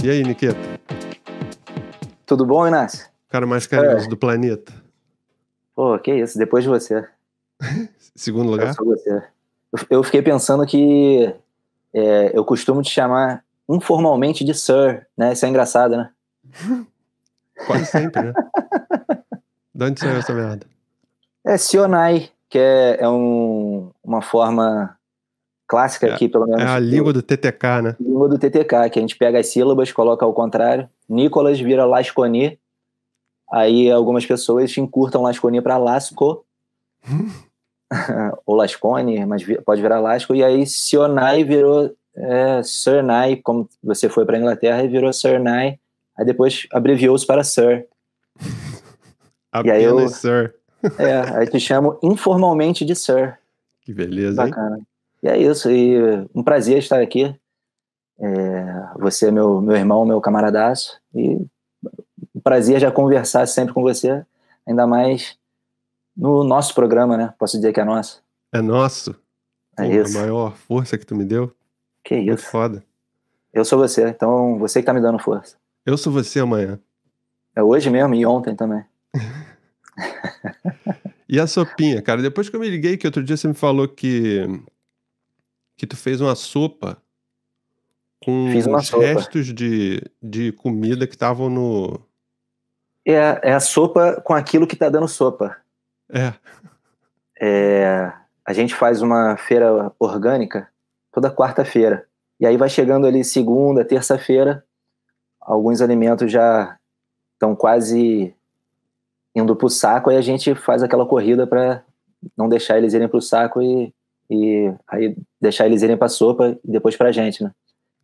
E aí, Nikita? Tudo bom, Inácio? O cara mais carinhoso do planeta. Pô, que isso, depois de você. Segundo lugar? Eu sou você. Eu fiquei pensando que eu costumo te chamar informalmente de Sir, né? Isso é engraçado, né? Quase sempre, né? De onde saiu essa merda? É Sionai, que é uma forma clássica aqui, pelo menos. É a língua do TTK, né? Língua do TTK, que a gente pega as sílabas, coloca ao contrário. Nicolas vira Lasconi. Aí algumas pessoas encurtam Lasconi para Lasco. Ou Lascone, mas pode virar Lasco. E aí Sionai virou Sirnai, como você foi para a Inglaterra, e virou Sirnai. Aí depois abreviou-se para Sir. Apenas Sir. Aí te chamo informalmente de Sir. Que beleza, bacana. hein? E é isso, e um prazer estar aqui. Você é meu irmão, meu camaradaço, e um prazer já conversar sempre com você, ainda mais no nosso programa, né? Posso dizer que é nosso. É nosso. É Porra, isso. a maior força que tu me deu. Que isso. Muito foda. Eu sou você, então você que tá me dando força. Eu sou você amanhã. É hoje mesmo e ontem também. E a sopinha, cara? Depois que eu me liguei que outro dia você me falou que tu fez uma sopa com Fiz uma os sopa. restos de comida que estavam no... É a sopa com aquilo que tá dando sopa. A gente faz uma feira orgânica toda quarta-feira. E aí vai chegando ali segunda, terça-feira, alguns alimentos já estão quase indo pro saco, aí a gente faz aquela corrida para não deixar eles irem pro saco e aí deixar eles irem pra sopa e depois pra gente, né?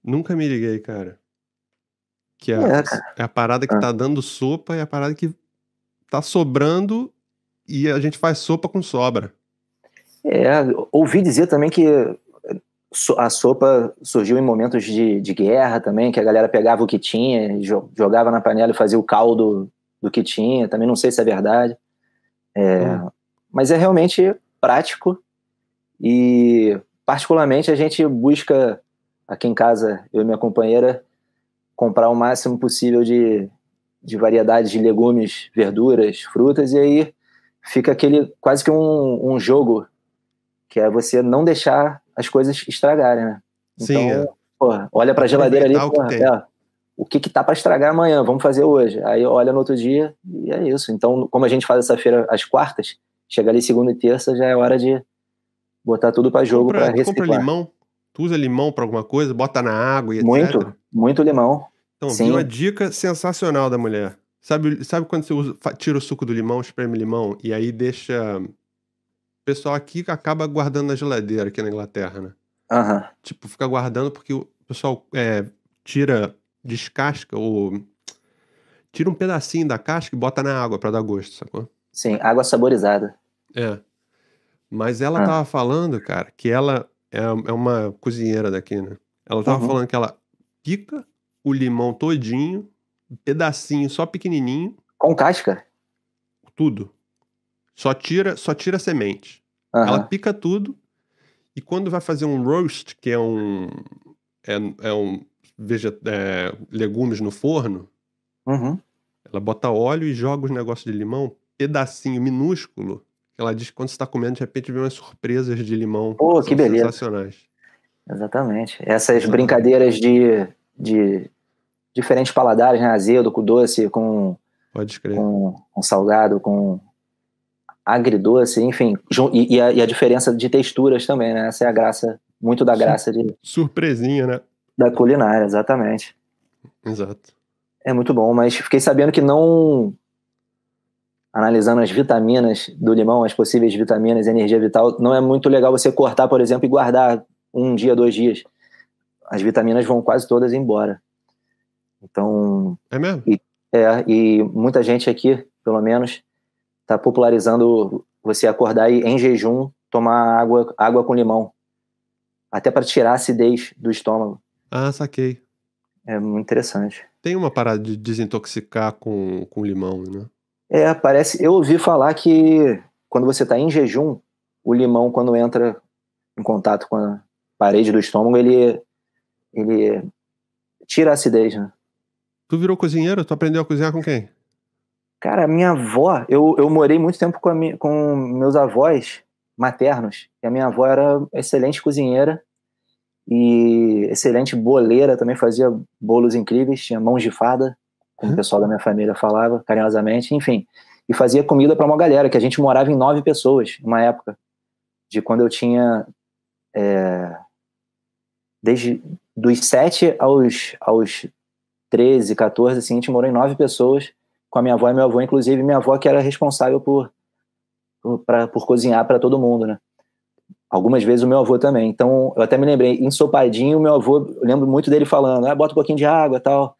Nunca me liguei, cara. Que Cara. é a parada que tá dando sopa e a parada que tá sobrando e a gente faz sopa com sobra. Ouvi dizer também que a sopa surgiu em momentos de guerra também, que a galera pegava o que tinha, jogava na panela e fazia o caldo do que tinha. Também não sei se é verdade. Mas é realmente prático e, particularmente, a gente busca, aqui em casa, eu e minha companheira, comprar o máximo possível de variedades de legumes, verduras, frutas, e aí fica aquele quase que um jogo, que é você não deixar as coisas estragarem, né? Então, olha pra geladeira ali, o que tá para estragar amanhã? Vamos fazer hoje. Aí olha no outro dia e é isso. Então, como a gente faz essa feira às quartas, chega ali segunda e terça, já é hora de botar tudo para jogo para reciclar. Tu compra limão? Tu usa limão para alguma coisa? Bota na água e etc? Muito limão. Então, sim. Vi uma dica sensacional da mulher. Sabe quando você tira o suco do limão, espreme limão e aí deixa... O pessoal aqui acaba guardando na geladeira aqui na Inglaterra, né? Tipo, fica guardando porque o pessoal descasca ou tira um pedacinho da casca e bota na água pra dar gosto, sacou? Sim, água saborizada. Mas ela tava falando, cara, que ela é uma cozinheira daqui, né? Ela tava falando que ela pica o limão todinho, pedacinho só pequenininho. Com casca? Tudo. Só tira a semente. Ela pica tudo e quando vai fazer um roast, que é legumes no forno, ela bota óleo e joga os negócios de limão, pedacinho minúsculo. Ela diz que quando você está comendo, de repente vem umas surpresas de limão. Pô, que beleza. Sensacionais. Exatamente. Essas brincadeiras de diferentes paladares, né? Azedo, com doce, com salgado, com agridoce, enfim. E a diferença de texturas também, né? Essa é a graça, muito da graça de... Surpresinha, né? Da culinária, exatamente. Exato. É muito bom, mas fiquei sabendo que não... Analisando as vitaminas do limão, as possíveis vitaminas, energia vital, não é muito legal você cortar, por exemplo, e guardar 1 dia, 2 dias. As vitaminas vão quase todas embora. Então... É mesmo? E muita gente aqui, pelo menos, está popularizando você acordar e, em jejum, tomar água com limão. Até para tirar a acidez do estômago. Saquei. É muito interessante. Tem uma parada de desintoxicar com limão, né? Parece... Eu ouvi falar que quando você está em jejum, o limão, quando entra em contato com a parede do estômago, ele tira a acidez, né? Tu virou cozinheiro? Tu aprendeu a cozinhar com quem? Cara, minha avó, eu morei muito tempo com meus avós maternos. E a minha avó era excelente cozinheira e excelente boleira, também fazia bolos incríveis, tinha mãos de fada, como o pessoal da minha família falava, carinhosamente, enfim. E fazia comida para uma galera, que a gente morava em 9 pessoas, numa época, de quando eu tinha... desde dos 7 aos 13, 14, assim, a gente morou em 9 pessoas, com a minha avó e meu avô, inclusive minha avó que era responsável por cozinhar para todo mundo, né? Algumas vezes o meu avô também. Então, eu até me lembrei, ensopadinho, o meu avô, eu lembro muito dele falando, bota um pouquinho de água e tal,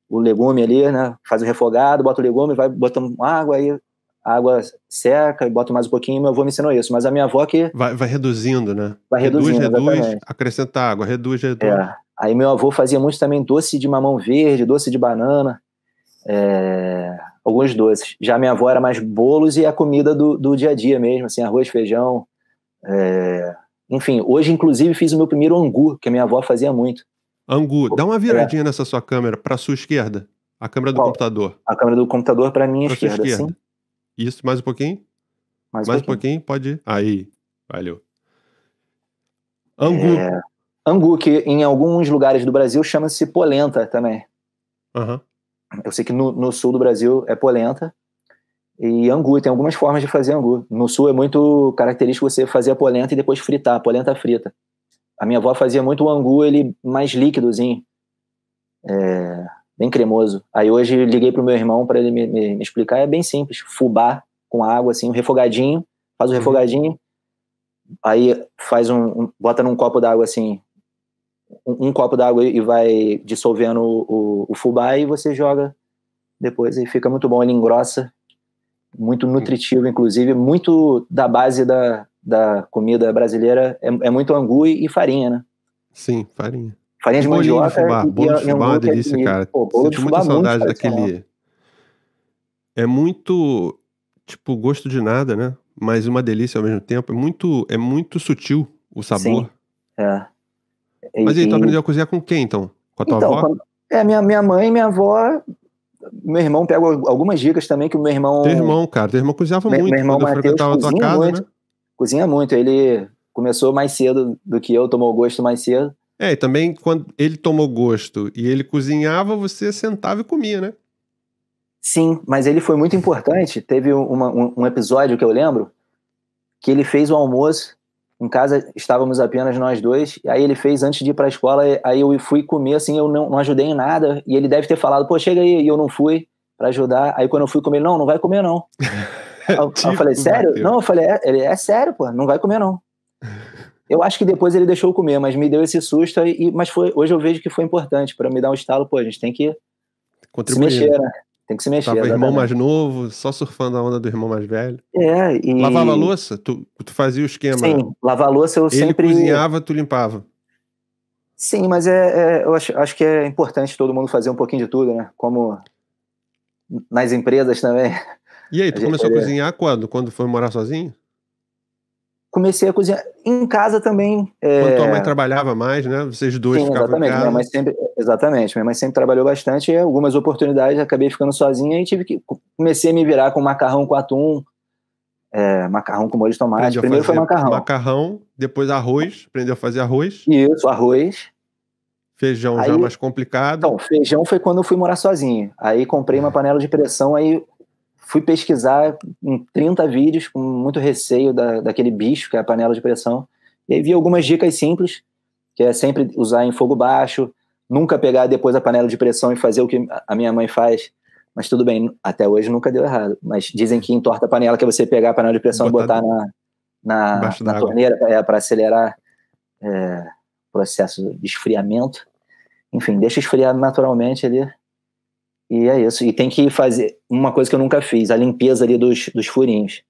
o legume ali, né? Faz o refogado, bota o legume, vai botando água, aí a água seca e bota mais um pouquinho, meu avô me ensinou isso. Mas a minha avó que... Vai reduzindo, né? Vai reduzindo, reduz, acrescenta água, reduz. Aí meu avô fazia muito também doce de mamão verde, doce de banana, alguns doces. Já minha avó era mais bolos e a comida do dia a dia mesmo, assim, arroz, feijão. Enfim, hoje inclusive fiz o meu primeiro angu, que a minha avó fazia muito. Angu, dá uma viradinha nessa sua câmera, pra sua esquerda. A câmera do computador. A câmera do computador pra minha esquerda, sim. Isso, mais um pouquinho. Mais um pouquinho, pode ir. Aí, valeu. Angu. Angu, que em alguns lugares do Brasil chama-se polenta também. Eu sei que no sul do Brasil é polenta. E angu, tem algumas formas de fazer angu. No sul é muito característico você fazer a polenta e depois fritar, a polenta frita. A minha avó fazia muito o angu, ele mais líquidozinho, bem cremoso. Aí hoje liguei pro meu irmão para ele me explicar, é bem simples, fubá com água, assim, um refogadinho, faz o refogadinho, aí faz bota num copo d'água assim, um copo d'água e vai dissolvendo o fubá e você joga depois, e fica muito bom, ele engrossa, muito nutritivo, inclusive, muito da base da comida brasileira, é muito angu e farinha, né? Sim, farinha. Farinha de mandioca. Bolo de fubá é uma delícia, cara. Pô, bolo de fubá muita saudade muito daquele... É muito, tipo, gosto de nada, né? Mas uma delícia ao mesmo tempo. É muito sutil o sabor. Sim, Mas aí, tu aprendeu a cozinhar com quem, então? Com a tua avó? Minha mãe e minha avó. Meu irmão pega algumas dicas também que o meu irmão... Teu irmão, cara. Teu irmão cozinhava muito. Meu irmão quando eu frequentava a tua casa, muito, né? Cozinha muito. Ele começou mais cedo do que eu, tomou gosto mais cedo. E também quando ele tomou gosto e ele cozinhava, você sentava e comia, né? Sim, mas ele foi muito importante. Teve um episódio que eu lembro que ele fez o almoço. Em casa estávamos apenas nós dois. E aí ele fez antes de ir para a escola. Aí eu fui comer, assim, eu não ajudei em nada. E ele deve ter falado, pô, chega aí. E eu não fui para ajudar. Aí quando eu fui comer, não vai comer não. Eu falei, sério? Bateu. Não, eu falei, ele é sério, pô, não vai comer não. Eu acho que depois ele deixou eu comer, mas me deu esse susto. Mas hoje eu vejo que foi importante para me dar um estalo. Pô, a gente tem que se mexer, né? Tem que se mexer. Tava irmão mais novo, só surfando a onda do irmão mais velho. E... Lavava a louça? Tu fazia o esquema? Sim, lavar a louça eu sempre... Ele cozinhava, tu limpava? Sim, mas eu acho que é importante todo mundo fazer um pouquinho de tudo, né? Como nas empresas também. E aí, tu começou a cozinhar quando? Quando foi morar sozinho? Comecei a cozinhar em casa também. Quando tua mãe trabalhava mais, né? Vocês dois ficavam em casa. Minha mãe sempre trabalhou bastante, e algumas oportunidades acabei ficando sozinha e comecei a me virar com macarrão com atum, macarrão com molho de tomate. Primeiro foi macarrão. Macarrão, depois arroz, aprendeu a fazer arroz. Isso, arroz. Feijão já mais complicado. Então, feijão foi quando eu fui morar sozinho. Aí comprei uma panela de pressão, aí fui pesquisar em 30 vídeos com muito receio daquele bicho que é a panela de pressão. E aí vi algumas dicas simples, que é sempre usar em fogo baixo, nunca pegar depois a panela de pressão e fazer o que a minha mãe faz. Mas tudo bem, até hoje nunca deu errado. Mas dizem que entorta a panela, que é você pegar a panela de pressão e botar na torneira para acelerar o processo de esfriamento. Enfim, deixa esfriar naturalmente ali. E é isso. E tem que fazer uma coisa que eu nunca fiz, a limpeza ali dos furinhos.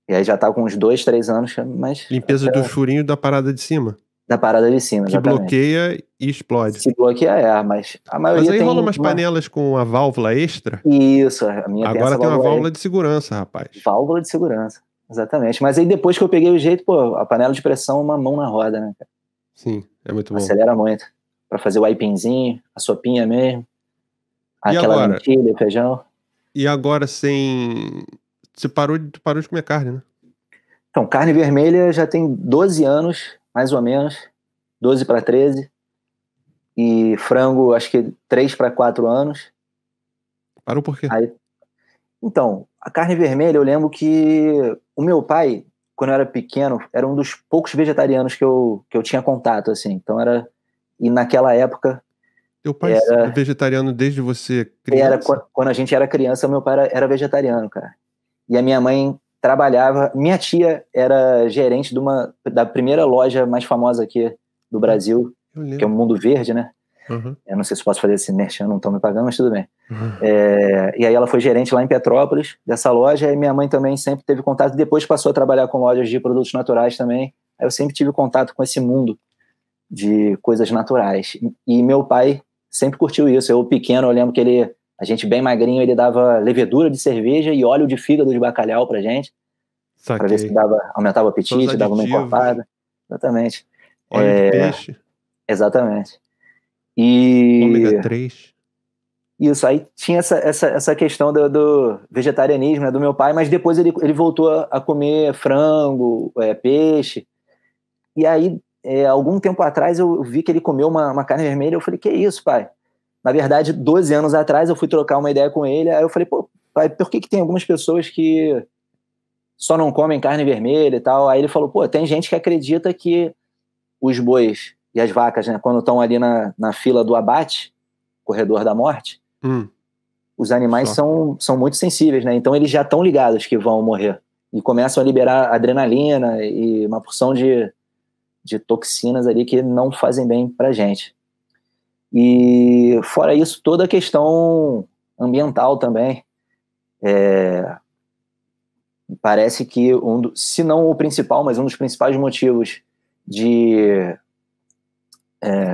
E aí já tá com uns 2, 3 anos, mas... Limpeza dos furinhos da parada de cima? Da parada de cima, que exatamente. bloqueia e explode. Se bloqueia, mas a maioria Mas aí rola umas panelas com a válvula extra? Isso, a minha agora tem uma válvula de segurança, rapaz. Válvula de segurança, exatamente. Mas aí depois que eu peguei o jeito, pô, a panela de pressão é uma mão na roda, né, cara? Sim, é muito bom. Acelera muito. Pra fazer o aipinzinho, a sopinha mesmo. Aquela lentilha, feijão. E agora sem... Você parou de comer carne, né? Então, carne vermelha já tem 12 anos, mais ou menos. 12 para 13. E frango, acho que 3 para 4 anos. Parou por quê? Então, a carne vermelha, eu lembro que o meu pai, quando eu era pequeno, era um dos poucos vegetarianos que eu tinha contato, assim. Então era... E naquela época... Teu pai é vegetariano desde você criança? Quando a gente era criança, meu pai era vegetariano, cara. E a minha mãe trabalhava... Minha tia era gerente da primeira loja mais famosa aqui do Brasil, que é o Mundo Verde, né? Uhum. Eu não sei se posso fazer esse merchan, não estão me pagando, mas tudo bem. E aí ela foi gerente lá em Petrópolis, dessa loja, e minha mãe também sempre teve contato, depois passou a trabalhar com lojas de produtos naturais também, aí eu sempre tive contato com esse mundo de coisas naturais. E meu pai sempre curtiu isso. Eu pequeno, eu lembro que a gente bem magrinho, ele dava levedura de cerveja e óleo de fígado de bacalhau pra gente, para ver se aumentava o apetite, dava uma encorpada. Exatamente. Óleo de peixe. Exatamente. E... Ômega 3. Isso, aí tinha essa questão do vegetarianismo, né, do meu pai, mas depois ele voltou a comer frango, peixe. E aí, algum tempo atrás, eu vi que ele comeu uma carne vermelha. Eu falei, que isso, pai? Na verdade, 12 anos atrás, eu fui trocar uma ideia com ele. Aí eu falei, pô, pai, por que tem algumas pessoas que só não comem carne vermelha e tal? Aí ele falou, pô, tem gente que acredita que os bois e as vacas, né, quando estão ali na fila do abate, corredor da morte, os animais são muito sensíveis, né? Então eles já estão ligados que vão morrer e começam a liberar adrenalina e uma porção de toxinas ali que não fazem bem pra gente. E fora isso, toda a questão ambiental também. Parece que se não o principal, mas um dos principais motivos de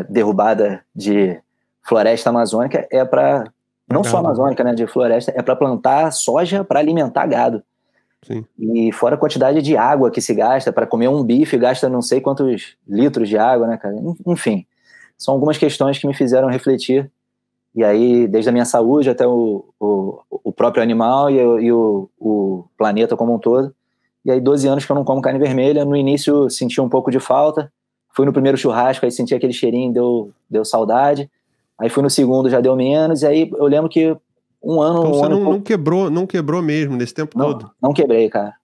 derrubada de floresta amazônica é para... Não só amazônica, né, de floresta, é para plantar soja para alimentar gado. Sim. E fora a quantidade de água que se gasta, para comer um bife gasta não sei quantos litros de água, né, cara? Enfim, são algumas questões que me fizeram refletir. E aí, desde a minha saúde até o próprio animal e o planeta como um todo. E aí, 12 anos que eu não como carne vermelha. No início, senti um pouco de falta. Fui no primeiro churrasco, aí senti aquele cheirinho, deu saudade. Aí fui no segundo, já deu menos. E aí, eu lembro que um ano... Então você não quebrou mesmo nesse tempo todo? Não quebrei, cara.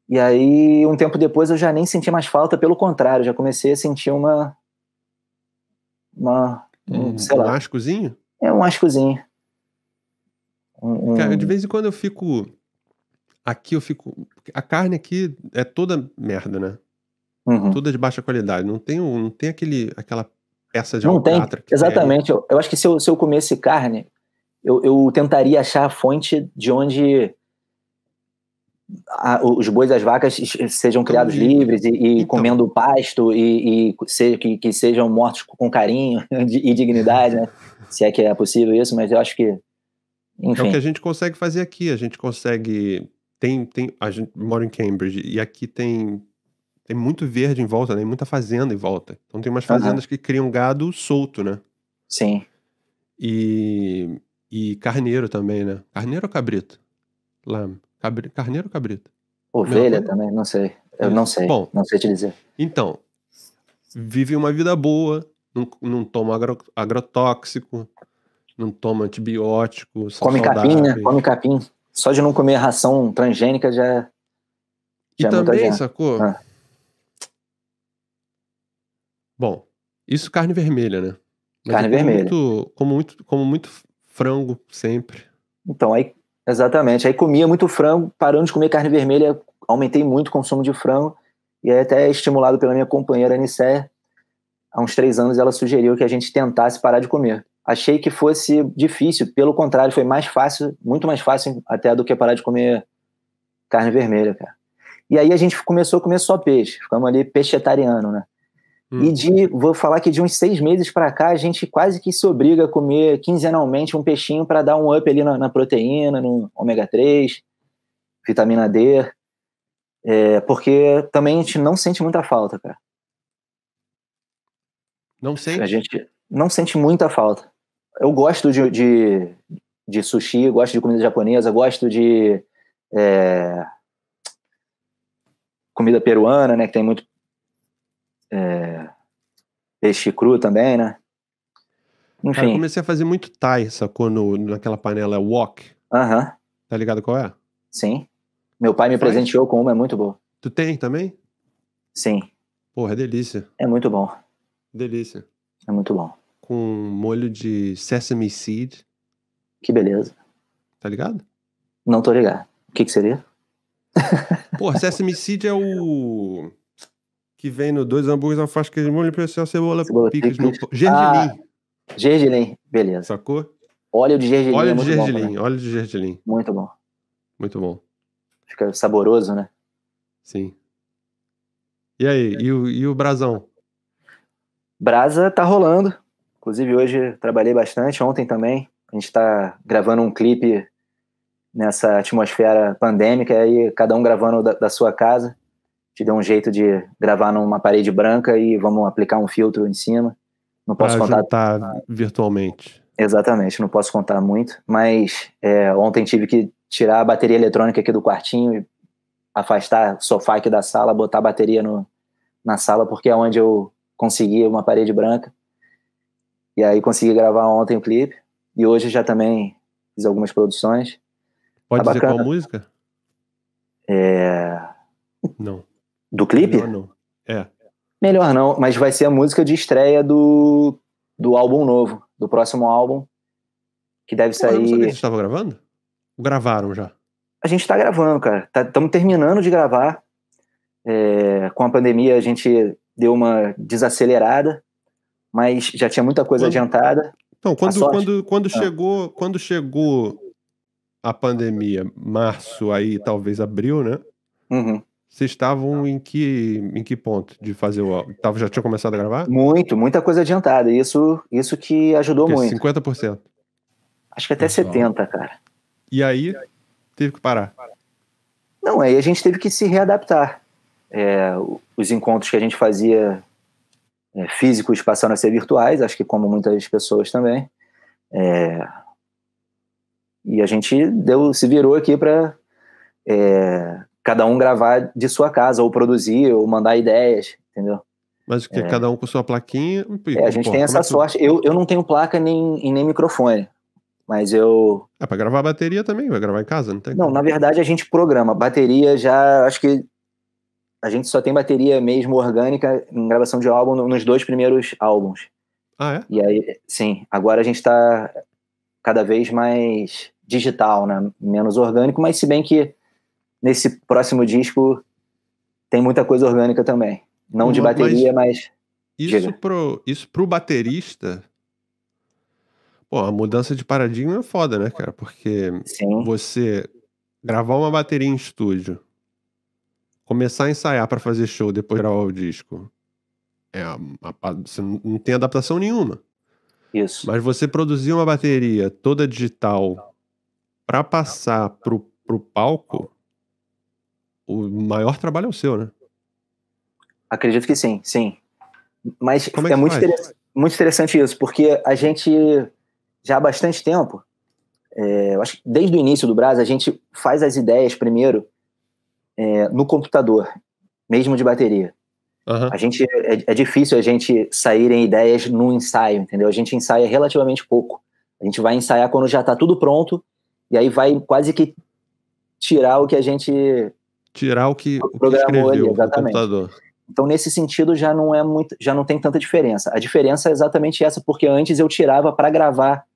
E aí, um tempo depois, eu já nem senti mais falta. Pelo contrário, já comecei a sentir sei lá. Um ascozinho? Um ascozinho. Cara, de vez em quando eu fico... A carne aqui é toda merda, né? Toda de baixa qualidade. Não tem aquela peça de alcatra. Exatamente. Eu acho que se eu comesse carne, eu tentaria achar a fonte de onde os bois e as vacas sejam criados livres e comendo pasto e que sejam mortos com carinho e dignidade, né? Se é que é possível isso, mas eu acho que... Enfim. É o que a gente consegue fazer aqui. A gente consegue... A gente mora em Cambridge e aqui tem muito verde em volta, né? Muita fazenda em volta. Então tem umas fazendas que criam gado solto, né? Sim. E carneiro também, né? Carneiro ou cabrito? Lá. Carneiro ou cabrito? Ovelha também, não sei. Eu não sei. Bom, não sei te dizer. Então, vive uma vida boa, não toma agrotóxico, não toma antibiótico, são come saudáveis. Capim, né? Come capim. Só de não comer ração transgênica já e também, sacou? Bom, isso carne vermelha, né? Mas carne vermelha. Como muito frango sempre. Então, aí, exatamente. Aí comia muito frango, parando de comer carne vermelha, aumentei muito o consumo de frango, e aí até estimulado pela minha companheira Aniceia, há uns 3 anos ela sugeriu que a gente tentasse parar de comer. Achei que fosse difícil, pelo contrário, foi mais fácil, muito mais fácil até do que parar de comer carne vermelha, cara. E aí a gente começou a comer só peixe, ficamos ali pescetariano, né? E vou falar que de uns 6 meses pra cá, a gente quase que se obriga a comer quinzenalmente um peixinho para dar um up ali na proteína, no ômega 3, vitamina D, porque também a gente não sente muita falta, cara. Não sente? A gente não sente muita falta. Eu gosto de sushi, gosto de comida japonesa, gosto de comida peruana, né? Que tem muito peixe cru também, né? Enfim. Cara, eu comecei a fazer muito Thai, sacou? Naquela panela wok. Aham. Tá ligado qual é? Sim. Meu pai me presenteou com uma, é muito boa. Tu tem também? Sim. Porra, é delícia. É muito bom. Delícia. É muito bom. Com molho de sesame seed. Que beleza. Tá ligado? Não tô ligado. O que seria? Porra, sesame seed é o... que vem no 2 hambúrgueres, alface, queijo, molho, especial, cebola picles no... Gergelim. Gergelim, beleza. Sacou? Óleo de gergelim óleo é de muito gergelim, bom. Óleo de gergelim. Muito bom. Muito bom. Fica saboroso, né? Sim. E aí, e o brasão? Brasa tá rolando. Inclusive hoje trabalhei bastante, ontem também. A gente tá gravando um clipe nessa atmosfera pandêmica, aí cada um gravando da sua casa. Te deu um jeito de gravar numa parede branca e vamos aplicar um filtro em cima. Não posso pra contar. juntar virtualmente. Exatamente, não posso contar muito, mas ontem tive que tirar a bateria eletrônica aqui do quartinho e afastar o sofá aqui da sala, botar a bateria na sala, porque é onde eu consegui uma parede branca. E aí consegui gravar ontem o clipe, e hoje já também fiz algumas produções. Pode dizer qual música? Não. Do clipe? Melhor não. Melhor não, mas vai ser a música de estreia do álbum novo, do próximo álbum, que deve sair... Eu não sabia que vocês estavam gravando? Gravaram já? A gente tá gravando, cara. Estamos terminando de gravar. Com a pandemia a gente deu uma desacelerada, mas já tinha muita coisa adiantada. Então, quando chegou a pandemia, março, aí talvez abril, né? Uhum. Vocês estavam em que ponto de fazer o álbum? Já tinha começado a gravar? Muita coisa adiantada. Isso que ajudou muito. 50%. Acho que até 70%, cara. E aí, teve que parar? Não, aí a gente teve que se readaptar. Os encontros que a gente fazia físicos passaram a ser virtuais, acho que como muitas pessoas também. E a gente se virou aqui para cada um gravar de sua casa, ou produzir, ou mandar ideias, entendeu? Mas o que? Cada um com sua plaquinha? A gente tem essa sorte. Eu não tenho placa nem microfone, mas eu... pra gravar a bateria também, vai gravar em casa, não tem? Não, na verdade a gente programa. Bateria já, acho que a gente só tem bateria mesmo orgânica em gravação de álbum nos 2 primeiros álbuns. Ah, é? E aí, sim, agora a gente tá cada vez mais digital, né? Menos orgânico, mas se bem que nesse próximo disco tem muita coisa orgânica também. Não de bateria, mas... Isso pro baterista... Pô, a mudança de paradigma é foda, né, cara? Porque você gravar uma bateria em estúdio, começar a ensaiar pra fazer show, depois gravar o disco, você não tem adaptação nenhuma. Isso. Mas você produzir uma bateria toda digital pra passar pro palco, o maior trabalho é o seu, né? Acredito que sim. Mas como é que muito interessante isso, porque a gente, já há bastante tempo, eu acho que desde o início do Brasa, a gente faz as ideias primeiro no computador, mesmo de bateria. Uhum. A gente, é difícil a gente sair em ideias no ensaio, entendeu? A gente ensaia relativamente pouco. A gente vai ensaiar quando já está tudo pronto, e aí vai quase que tirar o que a gente... Tirar o que escreveu ali, no computador. Então, nesse sentido, já não tem tanta diferença. A diferença é exatamente essa, porque antes eu tirava para gravar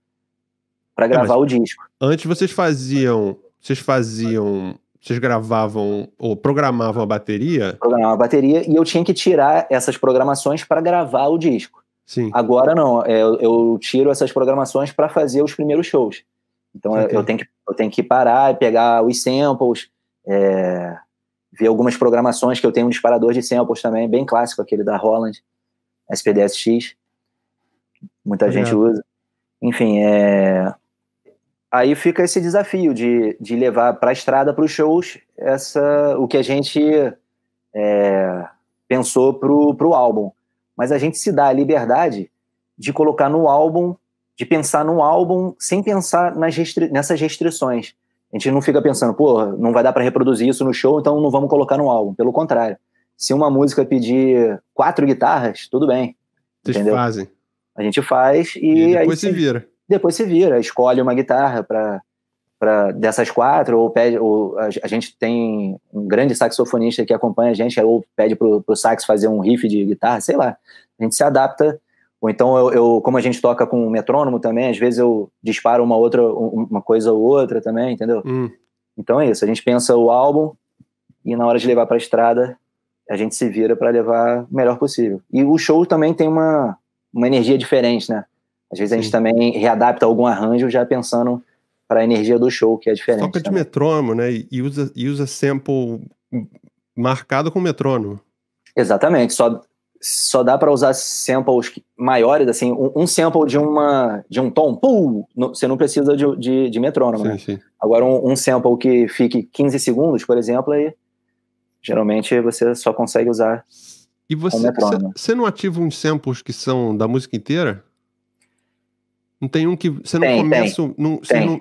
o disco. Antes vocês gravavam ou programavam a bateria? Programava a bateria e eu tinha que tirar essas programações para gravar o disco. Sim. Agora não, eu tiro essas programações para fazer os primeiros shows. Então eu tenho que parar e pegar os samples, ver algumas programações, que eu tenho um disparador de samples também, bem clássico, aquele da Roland, SPDSX, muita gente usa. Enfim, aí fica esse desafio de levar para a estrada, para os shows, o que a gente pensou pro álbum. Mas a gente se dá a liberdade de colocar no álbum de pensar num álbum sem pensar nessas restrições. A gente não fica pensando, pô, não vai dar para reproduzir isso no show, então não vamos colocar no álbum. Pelo contrário. Se uma música pedir 4 guitarras, tudo bem. Vocês entendeu? fazem. A gente faz e depois se vira. Depois se vira, escolhe uma guitarra dessas 4, ou a gente tem um grande saxofonista que acompanha a gente, ou pede pro sax fazer um riff de guitarra, sei lá. A gente se adapta. Ou então, como a gente toca com metrônomo também, às vezes eu disparo uma coisa ou outra também, entendeu? Então é isso, a gente pensa o álbum e na hora de levar pra estrada, a gente se vira para levar o melhor possível. E o show também tem uma energia diferente, né? Às vezes a gente também readapta algum arranjo já pensando para a energia do show, que é diferente. Toca de metrônomo, né? E usa sample marcado com metrônomo. Exatamente. Só dá para usar samples maiores, assim, um sample de um tom, você não precisa de metrônomo, né? Sim. Agora um sample que fique 15 segundos, por exemplo, aí geralmente você só consegue usar e você não ativa uns samples que são da música inteira? Não tem um que você não começa...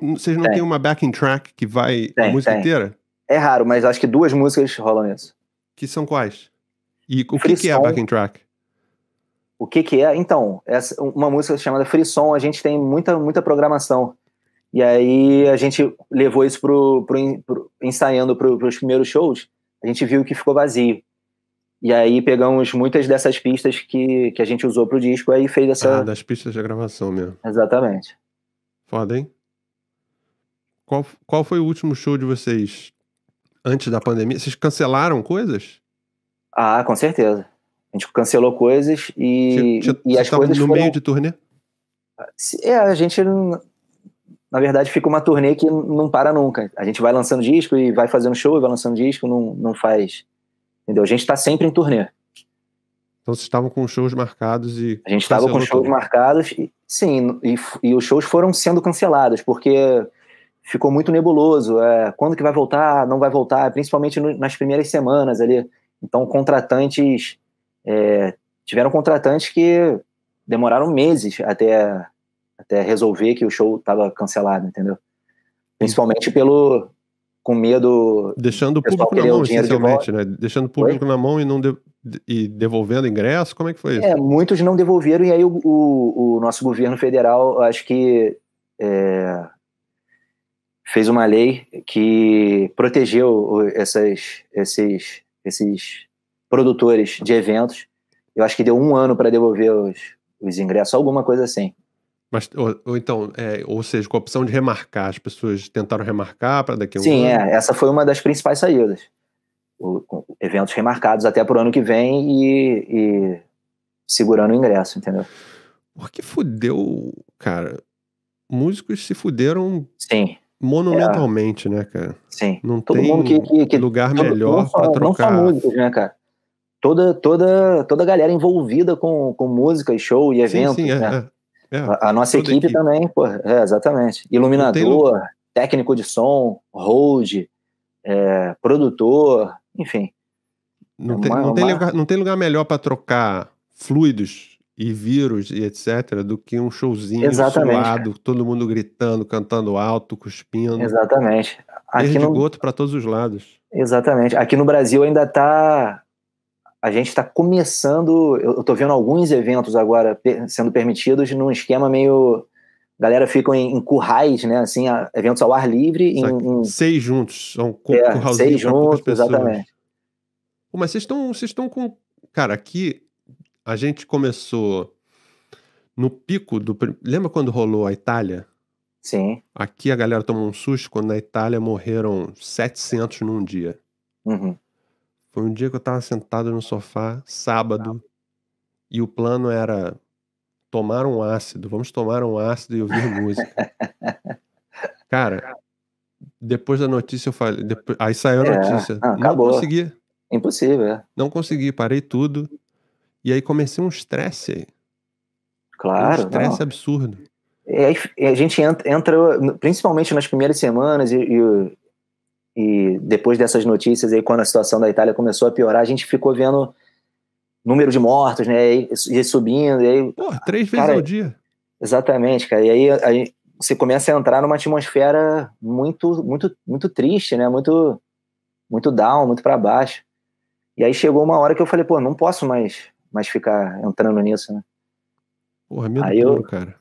Vocês não tem uma backing track que vai a música inteira? É raro, mas acho que 2 músicas rolam isso. Que são quais? E o que é a backing track? O que é? Então, uma música chamada Frisson, a gente tem muita programação. E aí a gente levou isso ensaiando pros primeiros shows, a gente viu que ficou vazio. E aí pegamos muitas dessas pistas que a gente usou pro disco, aí fez essa... das pistas de gravação mesmo. Exatamente. Foda, hein? Qual foi o último show de vocês antes da pandemia? Vocês cancelaram coisas? Ah, com certeza. A gente cancelou coisas e as coisas no meio de turnê? A gente, na verdade, fica uma turnê que não para nunca. A gente vai lançando disco e vai fazendo show e vai lançando disco, não faz... Entendeu? A gente tá sempre em turnê. Então vocês estavam com shows marcados e... A gente estava com shows marcados, sim, e os shows foram sendo cancelados, porque ficou muito nebuloso. Quando que vai voltar? Não vai voltar? Principalmente nas primeiras semanas ali. Então, tiveram contratantes que demoraram meses até resolver que o show estava cancelado, entendeu? Principalmente com medo... Deixando o público na mão, essencialmente, né? Deixando o público na mão e devolvendo ingresso, como é que foi isso? Muitos não devolveram, e aí o nosso governo federal, acho que fez uma lei que protegeu esses produtores de eventos. Eu acho que deu 1 ano para devolver os ingressos, alguma coisa assim. Mas, ou seja, com a opção de remarcar, as pessoas tentaram remarcar para daqui a um ano? Sim, essa foi uma das principais saídas. Eventos remarcados até pro ano que vem e segurando o ingresso, entendeu? Porque fudeu, cara. Músicos se fuderam monumentalmente, né, cara? Sim. Não todo tem mundo que lugar melhor para trocar. Não só músicos, né, cara? Toda a galera envolvida com música e show e eventos, sim, né? A nossa equipe também, pô, exatamente. Iluminador, técnico de som, hold, produtor, enfim. Não tem lugar melhor para trocar fluidos e vírus e etc. do que um showzinho suado, todo mundo gritando, cantando alto, cuspindo. Exatamente. Perdigoto para todos os lados. Exatamente. Aqui no Brasil ainda a gente está começando, eu tô vendo alguns eventos agora sendo permitidos num esquema meio... A galera fica em currais, né, assim, eventos ao ar livre. 6 juntos, são curralzinhos 6 juntos, exatamente. Pô, mas vocês estão com... Cara, aqui a gente começou no pico do... Lembra quando rolou a Itália? Sim. Aqui a galera tomou um susto quando na Itália morreram 700 num dia. Uhum. Foi um dia que eu tava sentado no sofá, sábado, e o plano era vamos tomar um ácido e ouvir música. Cara, depois da notícia eu falei, aí saiu a notícia. Não consegui. Impossível, Não consegui, parei tudo. E aí comecei um estresse aí. Claro. Um estresse absurdo. A gente entra, principalmente nas primeiras semanas e depois dessas notícias aí, quando a situação da Itália começou a piorar, a gente ficou vendo número de mortos, né, e subindo, e aí... 3 vezes ao dia. Exatamente, cara. E aí você começa a entrar numa atmosfera muito, muito, muito triste, né? Muito, muito down, muito para baixo. E aí chegou uma hora que eu falei, pô, não posso mais ficar entrando nisso, né? Porra, medo Aí puro, eu cara.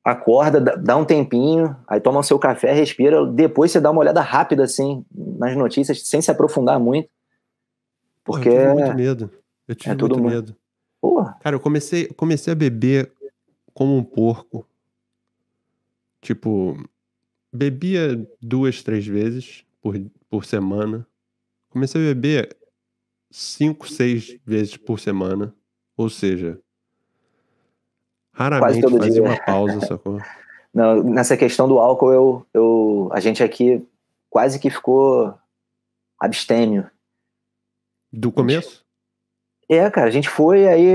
acorda, dá um tempinho, aí toma o seu café, respira, depois você dá uma olhada rápida, assim, nas notícias, sem se aprofundar muito, Porra, porque eu tive muito medo. Eu é tive tudo muito muito... medo. Porra, Cara, eu comecei a beber como um porco. Tipo, bebia 2, 3 vezes por semana. Comecei a beber 5, 6 vezes por semana. Ou seja, quase raramente todo fazia dia. uma pausa, sacou? Não, nessa questão do álcool, a gente aqui quase que ficou abstêmio. Do começo? Cara, a gente foi, aí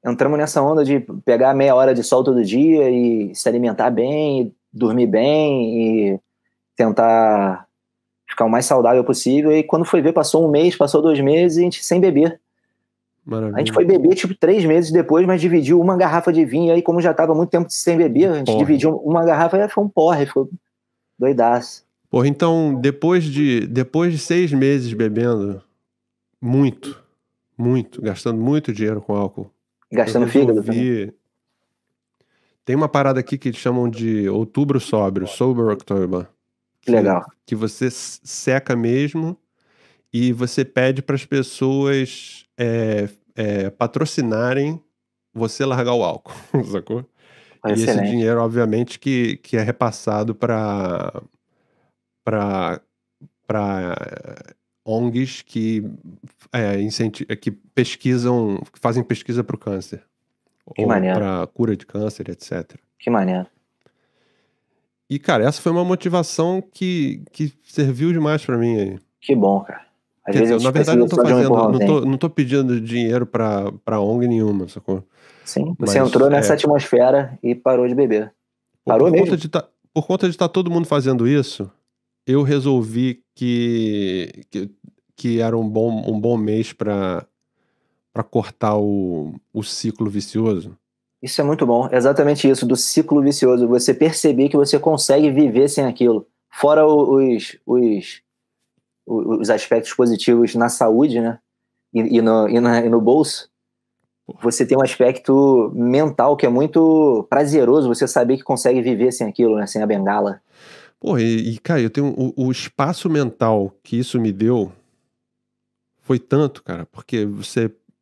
entramos nessa onda de pegar meia hora de sol todo dia e se alimentar bem, e dormir bem e tentar ficar o mais saudável possível. E quando foi ver, passou um mês, passou 2 meses e a gente sem beber. A gente Maravilha. foi beber, tipo, 3 meses depois, mas dividiu uma garrafa de vinho. E aí, como já tava muito tempo sem beber, a gente Porre. dividiu uma garrafa e foi um porre, foi doidaço. Porra, então, depois de 6 meses bebendo, muito, gastando muito dinheiro com álcool, eu Gastando fígado também. resolvi... Tem uma parada aqui que eles chamam de outubro sóbrio, Sober October. Legal. Que você seca mesmo e você pede para as pessoas patrocinarem você largar o álcool, sacou? E esse Excelente. dinheiro, obviamente, que é repassado para ONGs que pesquisam, fazem pesquisa para o câncer. Que Ou maneiro. para cura de câncer, etc. Que maneiro. E, cara, essa foi uma motivação que serviu demais para mim aí. Que bom, cara. Às Quer vezes dizer, a gente na verdade, eu não tô precisa só de um fazendo, empurrãozinho. não tô pedindo dinheiro pra ONG nenhuma, sacou? Sim, você Mas, entrou nessa atmosfera e parou de beber. Parou mesmo? por conta de estar todo mundo fazendo isso, eu resolvi que era um bom mês pra cortar o ciclo vicioso. Isso é muito bom. Exatamente isso, do ciclo vicioso. Você perceber que você consegue viver sem aquilo. Fora os aspectos positivos na saúde, né? E no bolso. Você tem um aspecto mental que é muito prazeroso, você saber que consegue viver sem aquilo, né? Sem a bengala. Pô, cara, eu tenho o espaço mental que isso me deu foi tanto, cara, porque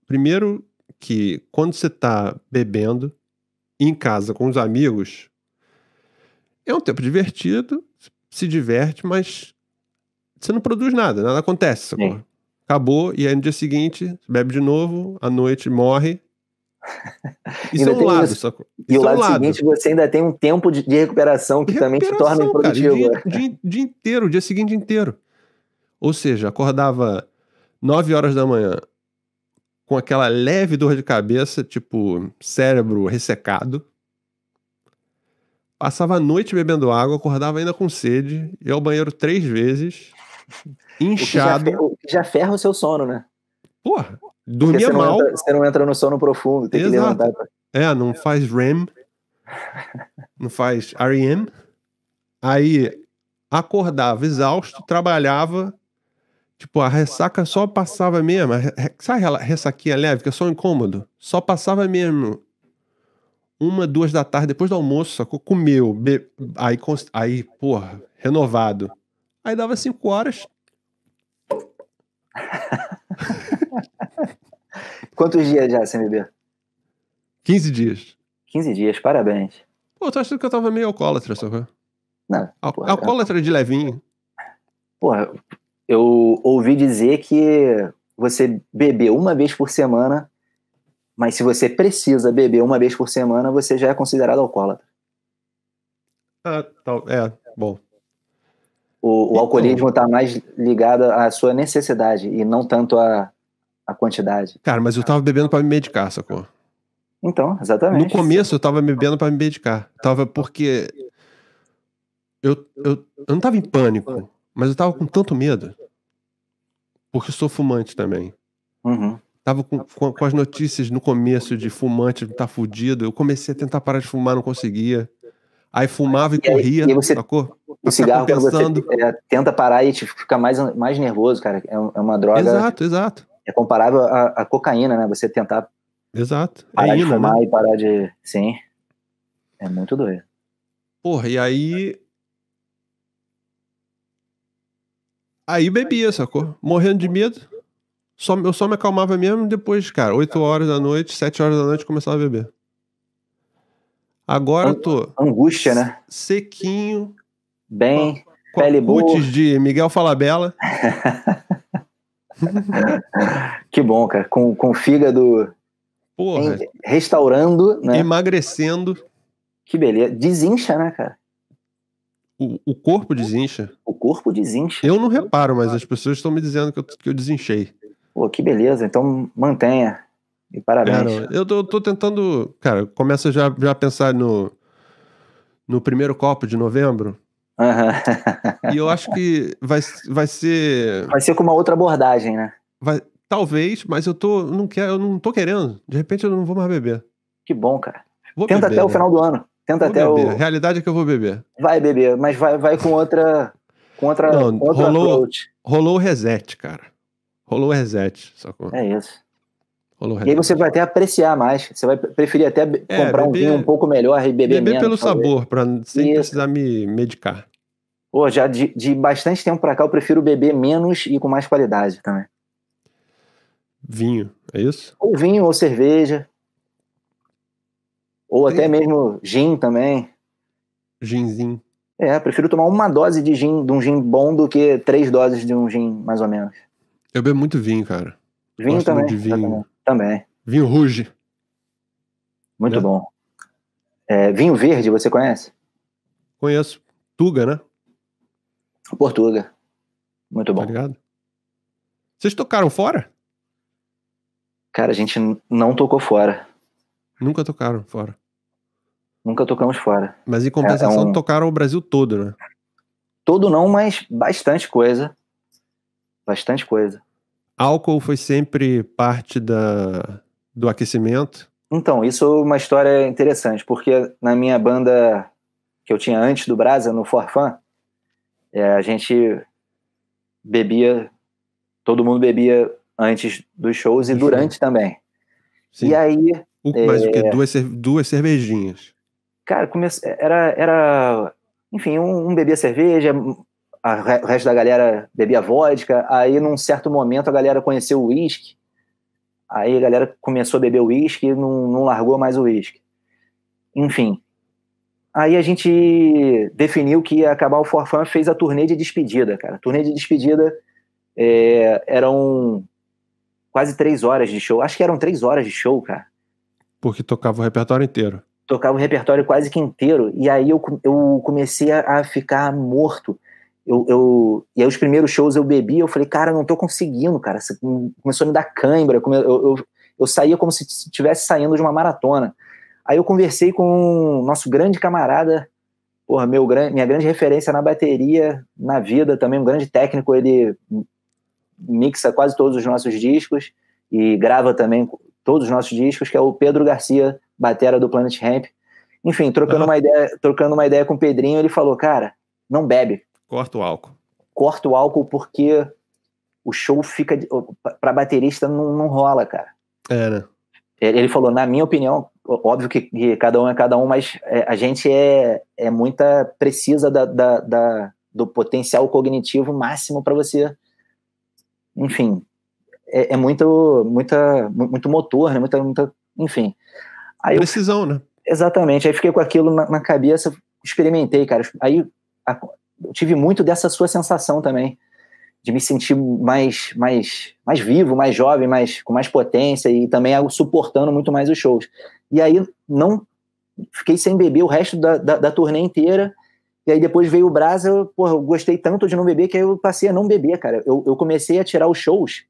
primeiro que quando você tá bebendo em casa com os amigos, é um tempo divertido, se diverte, mas você não produz nada acontece, sacou? Sim. Acabou, e aí no dia seguinte, bebe de novo, à noite morre. Isso Ainda é um tem lado, isso. sacou? E Isso o é um lado lado. seguinte, você ainda tem um tempo de recuperação que também te torna Cara, e improdutivo. dia inteiro, o dia seguinte inteiro. Ou seja, acordava 9 horas da manhã com aquela leve dor de cabeça, tipo cérebro ressecado. Passava a noite bebendo água, acordava ainda com sede, ia ao banheiro 3 vezes, inchado. O que já ferra o seu sono, né? Porra, dormia mal. Você não entra no sono profundo, tem que levantar. Não faz REM, não faz REM. Aí acordava exausto, trabalhava, tipo, a ressaca só passava mesmo. Sabe aquela ressaquinha leve, que é só incômodo? Só passava mesmo 1, 2 da tarde, depois do almoço, sacou? Comeu, aí, porra, renovado. Aí dava 5 horas. Quantos dias já sem beber? 15 dias. 15 dias, parabéns. Pô, eu tô achando que eu tava meio alcoólatra, sacou? Não, Alcoólatra de levinho. Porra, eu ouvi dizer que você beber uma vez por semana, mas se você precisa beber uma vez por semana, você já é considerado alcoólatra. Bom. O alcoolismo está mais ligado à sua necessidade e não tanto à quantidade. Cara, mas eu tava bebendo pra me medicar, sacou? Então, exatamente. No começo eu tava bebendo pra me medicar. Porque eu não tava em pânico, mas eu tava com tanto medo. Porque eu sou fumante também. Uhum. Tava com as notícias no começo de fumante tá fudido. Eu comecei a tentar parar de fumar, não conseguia. Aí fumava e corria, sacou? O cigarro, quando você tenta parar e te fica mais nervoso, cara. É uma droga. Exato. É comparável à cocaína, né? Você tentar parar de fumar, né? E parar de... Sim. É muito doido. Porra, e aí... Aí bebia, sacou? Morrendo de medo. Eu só me acalmava mesmo depois, cara, 8 horas da noite, 7 horas da noite, começava a beber. Agora eu tô... Angústia, né? Sequinho. Bem... Com a cutis de Miguel Falabella. Que bom, cara. Com o fígado... Porra. Restaurando, né? Emagrecendo. Que beleza. Desincha, né, cara? O corpo desincha. O corpo desincha. Eu não reparo, mas as pessoas estão me dizendo que eu desinchei. Pô, que beleza. Então mantenha. E parabéns. Eu tô tentando... Cara, começa já a pensar no primeiro copo de novembro. E eu acho que vai ser... Vai ser com uma outra abordagem, né? Talvez, mas eu não tô querendo. De repente eu não vou mais beber. Que bom, cara. Tenta beber, até o final do ano. Tenta até beber. A realidade é que eu vou beber. Vai beber, mas vai com outra approach. Rolou o reset, cara. Rolou o reset, sacou? É isso. Rolou o reset. E aí você vai até apreciar mais. Você vai preferir até comprar um vinho um pouco melhor e beber menos. Beber pelo sabor, sem precisar me medicar. Pô, já de bastante tempo pra cá eu prefiro beber menos e com mais qualidade também. Vinho, é isso? Ou vinho, ou cerveja. Ou até mesmo gin também. Ginzinho. Prefiro tomar uma dose de um gin bom do que 3 doses de um gin, mais ou menos. Eu bebo muito vinho, cara. Vinho Gosto também. Muito de vinho. Também. Vinho rouge. Muito bom. Vinho verde, você conhece? Conheço. Tuga, né? Portuga. Muito bom. Tá ligado? Vocês tocaram fora? Cara, a gente não tocou fora. Nunca tocaram fora. Nunca tocamos fora. Mas em compensação tocaram o Brasil todo, né? Todo não, mas bastante coisa. Bastante coisa. Álcool foi sempre parte do aquecimento? Então, isso é uma história interessante, porque na minha banda que eu tinha antes do Brasa, no Forfã, a gente bebia, todo mundo bebia antes dos shows e durante também. Sim. E aí... Mas o quê? Duas cervejinhas? Cara, era enfim, um bebia cerveja, o resto da galera bebia vodka, aí num certo momento a galera conheceu o uísque, aí a galera começou a beber uísque e não largou mais o uísque. Enfim, aí a gente definiu que ia acabar o Forfã, fez a turnê de despedida, cara. A turnê de despedida eram quase 3 horas de show, acho que eram 3 horas de show, cara. Porque tocava o repertório inteiro. Tocava o repertório quase que inteiro, e aí eu comecei a ficar morto. E aí os primeiros shows eu bebi, eu falei, cara, não tô conseguindo, cara. Começou a me dar cãibra, eu saía como se estivesse saindo de uma maratona. Aí eu conversei com o nosso grande camarada, porra, minha grande referência na bateria, na vida também, um grande técnico, ele mixa quase todos os nossos discos e grava também todos os nossos discos, que é o Pedro Garcia, batera do Planet Hemp. Enfim, trocando uma ideia com o Pedrinho, ele falou, cara, não bebe. Corta o álcool. Corta o álcool porque o show fica... Pra baterista não rola, cara. Né? Ele falou, na minha opinião, óbvio que cada um é cada um, mas a gente é muita precisa do potencial cognitivo máximo para você... Enfim, é muito motor, né? Muita, enfim. Aí precisão, né? Exatamente. Aí fiquei com aquilo na cabeça, experimentei, cara. Aí eu tive muito dessa sua sensação também, de me sentir mais vivo, mais jovem, com mais potência e também suportando muito mais os shows. E aí não fiquei sem beber o resto da turnê inteira. E aí depois veio o Brasa, eu gostei tanto de não beber que aí eu passei a não beber, cara. Eu comecei a tirar os shows,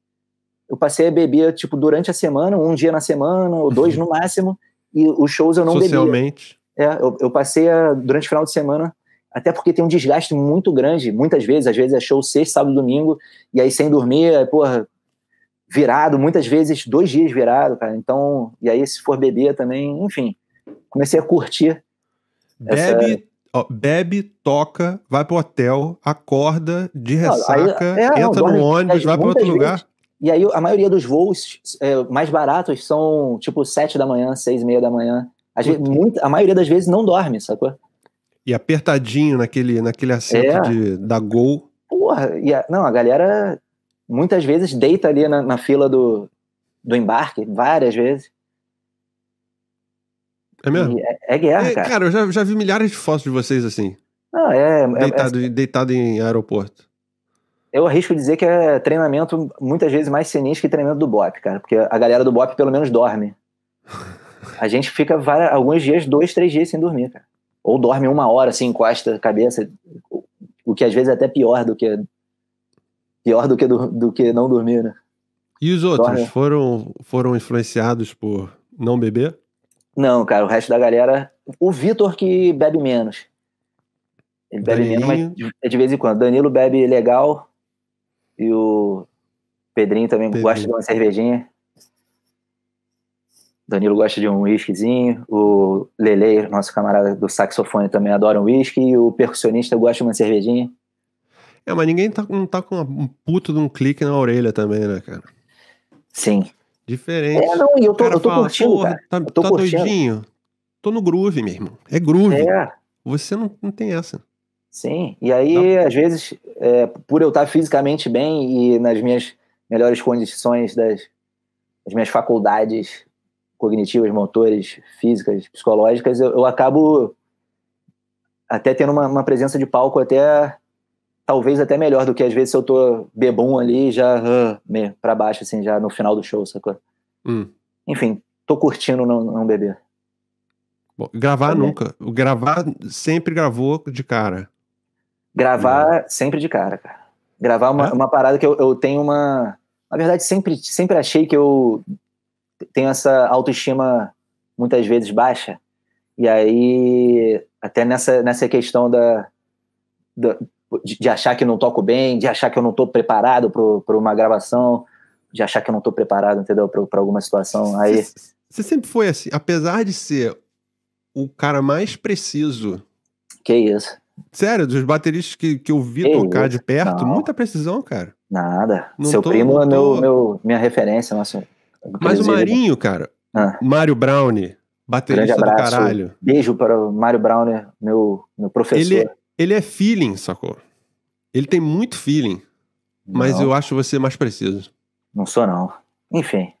eu passei a beber, tipo, durante a semana, um dia na semana, ou 2 no máximo, e os shows eu não bebia. Socialmente. Eu passei durante o final de semana, até porque tem um desgaste muito grande, muitas vezes, às vezes é show sexta, sábado, domingo, e aí sem dormir, virado, muitas vezes 2 dias virado, cara. Então, e aí se for beber também, enfim, comecei a curtir. Bebe, toca, vai pro hotel, acorda, de ressaca, entra no ônibus, vai pra outro lugar. E aí a maioria dos voos mais baratos são tipo 7 da manhã, 6:30 da manhã. A maioria das vezes não dorme, sacou? E apertadinho naquele assento da Gol. Porra, a galera muitas vezes deita ali na fila do embarque, várias vezes. É mesmo? É guerra, cara. Cara, eu já vi milhares de fotos de vocês assim. Não, deitado em aeroporto. Eu arrisco dizer que é treinamento muitas vezes mais sinistro que treinamento do BOP, cara. Porque a galera do BOP pelo menos dorme. A gente fica alguns dias, 2, 3 dias sem dormir, cara. Ou dorme 1 hora, assim, encosta a cabeça. O que às vezes é até pior do que não dormir, né? E os outros foram influenciados por não beber? Não, cara, o resto da galera... O Vitor que bebe menos. Ele bebe menos, mas de vez em quando. Danilo bebe legal. E o Pedrinho também gosta de uma cervejinha. Danilo gosta de um whiskyzinho. O Lele, nosso camarada do saxofone, também adora um whisky. E o percussionista gosta de uma cervejinha. Mas ninguém não tá com um puto de um clique na orelha também, né, cara? Sim. Diferente. E eu tô curtindo, cara. Tá doidinho? Tô no groove, meu irmão. É groove. Você não tem essa. Sim, e aí, às vezes, por eu estar fisicamente bem e nas minhas melhores condições das minhas faculdades cognitivas, motores, físicas, psicológicas, eu acabo até tendo uma presença de palco talvez até melhor do que às vezes se eu tô bebum ali já pra baixo, assim, já no final do show, sacou? Enfim, tô curtindo não beber. Bom, gravar nunca. Gravar sempre gravou de cara. Gravar sempre de cara. Gravar uma parada que eu tenho uma... Na verdade, sempre achei que eu tenho essa autoestima muitas vezes baixa. E aí, até nessa questão de achar que não toco bem, de achar que eu não tô preparado para uma gravação, de achar que eu não tô preparado, entendeu? Para alguma situação. Aí... Você sempre foi assim, apesar de ser o cara mais preciso. Que isso? Sério, dos bateristas que eu vi tocar de perto, muita precisão, cara. Nada. Seu primo é minha referência, nossa. Mas o Marinho, cara, Mário Browne, baterista do caralho. Beijo para o Mário Browne, meu professor. Ele é feeling, sacou? Ele tem muito feeling, mas eu acho você mais preciso. Não sou, não. Enfim,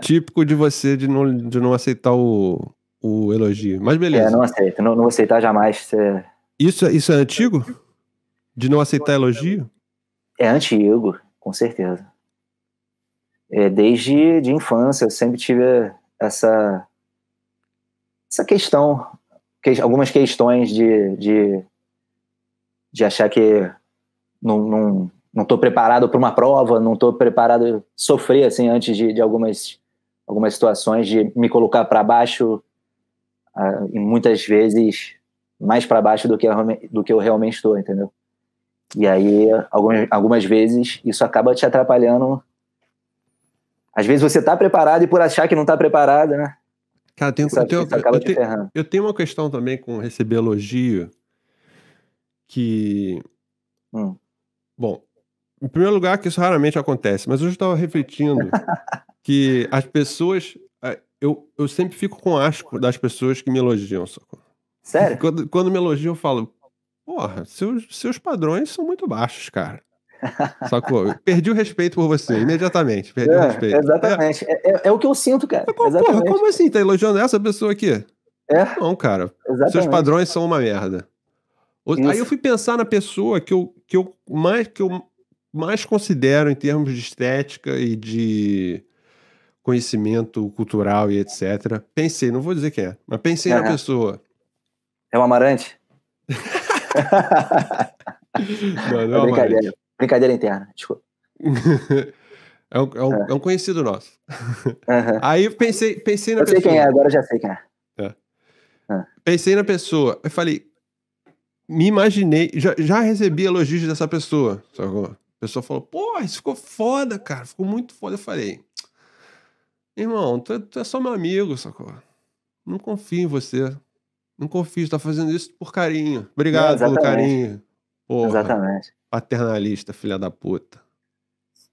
Típico de você de não aceitar o elogio. Mas beleza. Não aceito. Não vou aceitar jamais. Isso é antigo? De não aceitar elogio? É antigo, com certeza. Desde de infância eu sempre tive essa questão, algumas questões de achar que não estou preparado para uma prova, não estou preparado, sofrer assim antes de algumas situações, de me colocar para baixo, e muitas vezes mais para baixo do que eu realmente estou, entendeu? E aí algumas vezes isso acaba te atrapalhando. Às vezes você tá preparado e por achar que não tá preparado, né? Cara, eu tenho uma questão também com receber elogio que... Bom, em primeiro lugar que isso raramente acontece, mas hoje eu estava refletindo que as pessoas... Eu sempre fico com asco das pessoas que me elogiam. Sacou? Sério? Quando me elogiam eu falo, porra, seus padrões são muito baixos, cara. Sacou? Eu perdi o respeito por você, imediatamente. Perdi o respeito. Exatamente. É o que eu sinto, cara. Porra, como assim? Tá elogiando essa pessoa aqui? Não, cara. Exatamente. Seus padrões são uma merda. Isso. Aí eu fui pensar na pessoa que eu mais considero em termos de estética e de conhecimento cultural e etc. Pensei, não vou dizer quem é, mas pensei na pessoa. É o Amarante? Não, brincadeira. Brincadeira interna, desculpa. É um conhecido nosso. Aí eu pensei na pessoa. Eu sei quem é, agora eu já sei quem é. Pensei na pessoa. Eu falei, me imaginei, já recebi elogios dessa pessoa. Sacou? A pessoa falou, pô, isso ficou foda, cara. Ficou muito foda. Eu falei, irmão, tu é só meu amigo, sacou? Não confio em você. Não confio, você tá fazendo isso por carinho. Obrigado pelo carinho. Porra. Exatamente. Paternalista, filha da puta.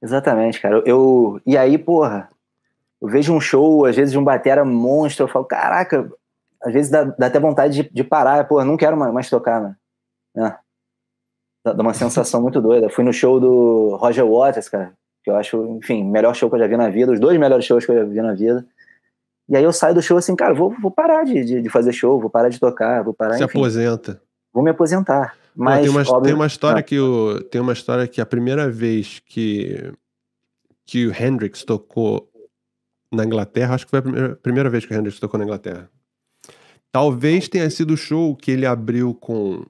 Exatamente, cara. E aí, porra, eu vejo um show, às vezes, de um batera monstro, eu falo, caraca, às vezes dá até vontade de parar, porra, não quero mais tocar, né? Dá uma sensação muito doida. Fui no show do Roger Waters, cara, que eu acho, enfim, melhor show que eu já vi na vida, os 2 melhores shows que eu já vi na vida. E aí eu saio do show assim, cara, vou parar de fazer show, vou parar de tocar, vou parar, Se enfim. aposenta. Vou me aposentar. Mas, tem uma história tem uma história que a primeira vez que o Hendrix tocou na Inglaterra, acho que foi a primeira vez que o Hendrix tocou na Inglaterra. Talvez tenha sido o show que ele abriu com...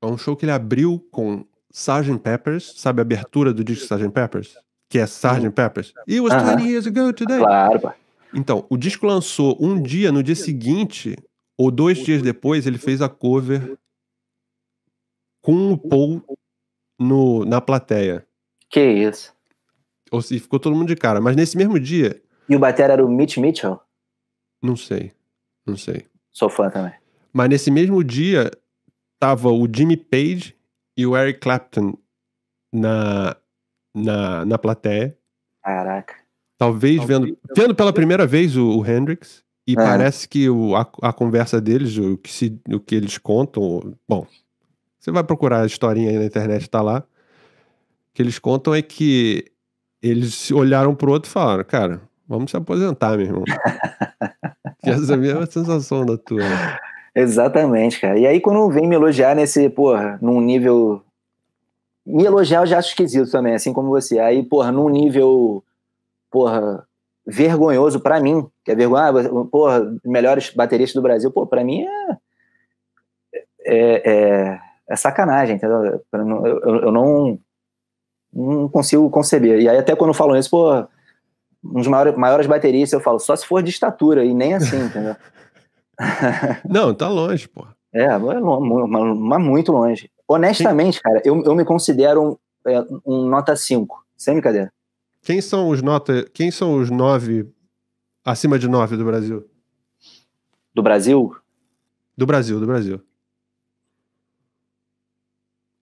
É um show que ele abriu com Sgt. Pepper's, sabe a abertura do disco Sgt. Pepper's? Que é Sgt. Pepper's. It was 20 years ago today. Claro, pô. Então, o disco lançou um dia, no dia seguinte, ou 2 dias depois, ele fez a cover com o Paul na plateia. Que isso. Ou seja, ficou todo mundo de cara. Mas nesse mesmo dia... E o batera era o Mitch Mitchell? Não sei. Sou fã também. Mas nesse mesmo dia, tava o Jimmy Page e o Eric Clapton na plateia. Caraca. Talvez vendo pela primeira vez o Hendrix. E parece que a conversa deles, o que eles contam... Bom, você vai procurar a historinha aí na internet, tá lá. O que eles contam é que eles se olharam pro outro e falaram, cara, vamos se aposentar, meu irmão. Que essa é a mesma sensação da tua. Né? Exatamente, cara. E aí quando vem me elogiar num nível... Me elogiar eu já acho esquisito também, assim como você. Aí, num nível, vergonhoso pra mim, que é vergonha, melhores bateristas do Brasil, pra mim é sacanagem, entendeu? Eu não consigo conceber. E aí até quando falam isso, um dos maiores bateristas, eu falo, só se for de estatura, e nem assim, entendeu? Não, tá longe, pô. Mas muito longe. Honestamente, cara, eu me considero um nota 5, sem brincadeira. Quem são os 9, acima de 9 do Brasil? Do Brasil? Do Brasil.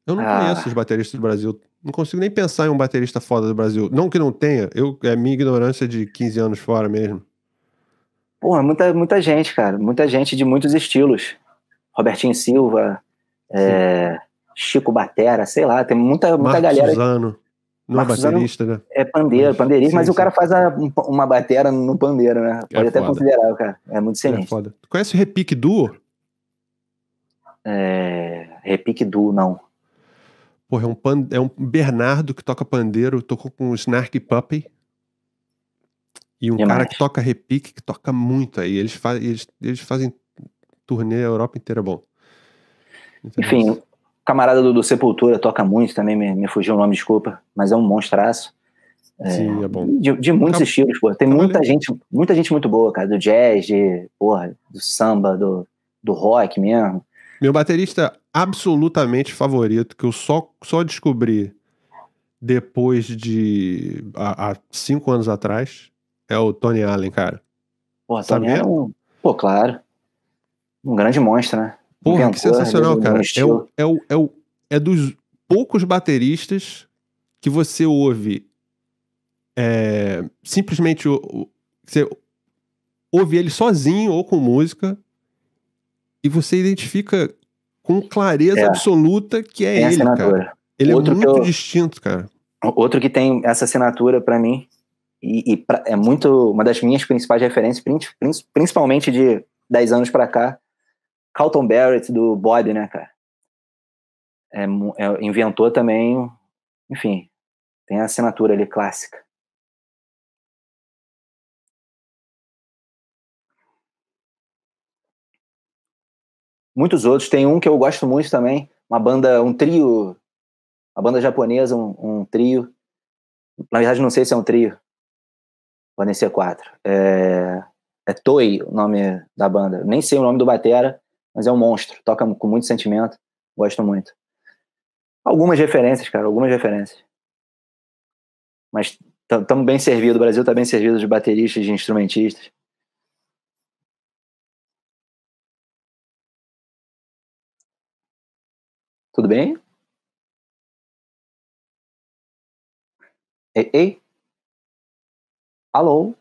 Eu não conheço os bateristas do Brasil. Não consigo nem pensar em um baterista foda do Brasil. Não que não tenha, é minha ignorância de 15 anos fora mesmo. Porra, muita gente, cara. Muita gente de muitos estilos. Robertinho Silva, Chico Batera, sei lá, tem muita galera. Suzano, não é baterista, né? É pandeirista, mas o cara faz uma batera no pandeiro, né? Pode até considerar, cara. É muito sinistro. É foda. Tu conhece o Repique Duo? Repique Duo, não. Porra, é um Bernardo que toca pandeiro, tocou com o Snarky Puppy. E um cara que toca repique, que toca muito aí. Eles fazem turnê a Europa inteira, bom. Enfim, o camarada do Sepultura toca muito também, me fugiu o nome, desculpa, mas é um monstraço. Sim, é bom. De muitos estilos, pô. Tem muita gente muito boa, cara, do jazz, do samba, do rock mesmo. Meu baterista absolutamente favorito, que eu só descobri depois de... há 5 anos atrás, é o Tony Allen, cara. Pô, Tony Allen claro. Um grande monstro, né? Porra, que sensacional, cara. É dos poucos bateristas que você ouve simplesmente você ouve ele sozinho ou com música e você identifica com clareza absoluta que é ele, cara. Ele é muito distinto, cara. Outro que tem essa assinatura pra mim é muito uma das minhas principais referências, principalmente de 10 anos pra cá, Carlton Barrett do Bob, né, cara? Inventou também, enfim, tem a assinatura ali clássica. Muitos outros, tem um que eu gosto muito também, uma banda japonesa, um trio, na verdade não sei se é um trio, pode ser 4, é Toei o nome da banda, nem sei o nome do batera, mas é um monstro, toca com muito sentimento, gosto muito. Algumas referências, cara, algumas referências. Mas estamos bem servidos, o Brasil está bem servido de bateristas, de instrumentistas. Tudo bem? Ei? Alô?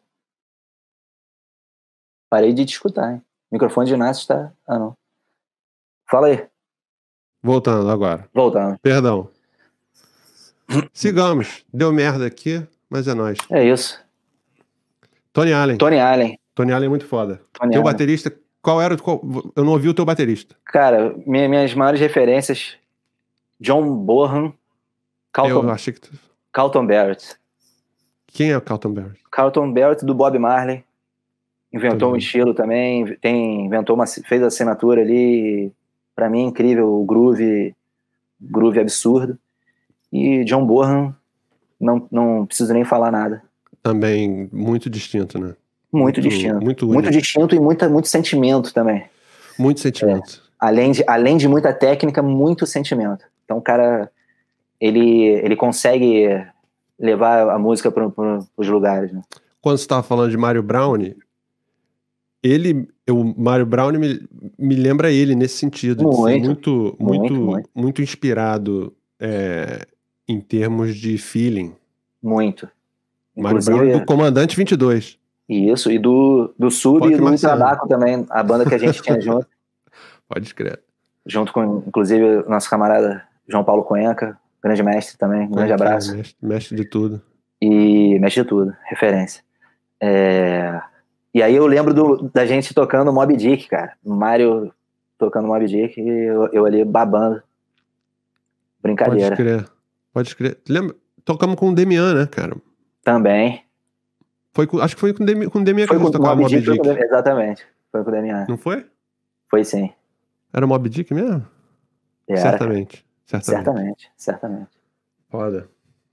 Parei de te escutar, hein? O microfone de Inácio está... Ah, não. Fala aí. Voltando agora. Voltando. Perdão. Sigamos. Deu merda aqui, mas é nóis. É isso. Tony Allen. Tony Allen é muito foda. Tony Teu Allen. Baterista, eu não ouvi o teu baterista. Cara, minhas maiores referências, John Bonham, Eu achei que Carlton Barrett. Quem é o Carlton Barrett? Carlton Barrett do Bob Marley. Inventou um estilo também, fez a assinatura ali, pra mim incrível, o groove absurdo. E John Bonham, não preciso nem falar nada. Também muito distinto, né? Muito distinto. Muito distinto e muito sentimento também. Muito sentimento. Além de muita técnica, muito sentimento. Então o cara, ele consegue levar a música para os lugares, né? Quando você estava falando de Mário Brown, o Mário Brown me lembra ele nesse sentido, de ser muito inspirado em termos de feeling. Muito. Mário Brown do Comandante 22. Isso, e do Sub e do Ultradaco também, a banda que a gente tinha junto. Pode crer. Junto com, inclusive, nosso camarada João Paulo Coenca, grande mestre também, grande abraço. Mestre de tudo. E mestre de tudo, referência. E aí eu lembro da gente tocando Moby Dick, cara. O Mário tocando Moby Dick e eu ali babando. Brincadeira. Pode crer. Lembra? Tocamos com o Demian, né, cara? Também. Acho que foi com o Demian que a gente tocava Moby Dick. Exatamente. Foi com o Demian. Não foi? Foi sim. Era o Moby Dick mesmo? Era. Certamente. Foda.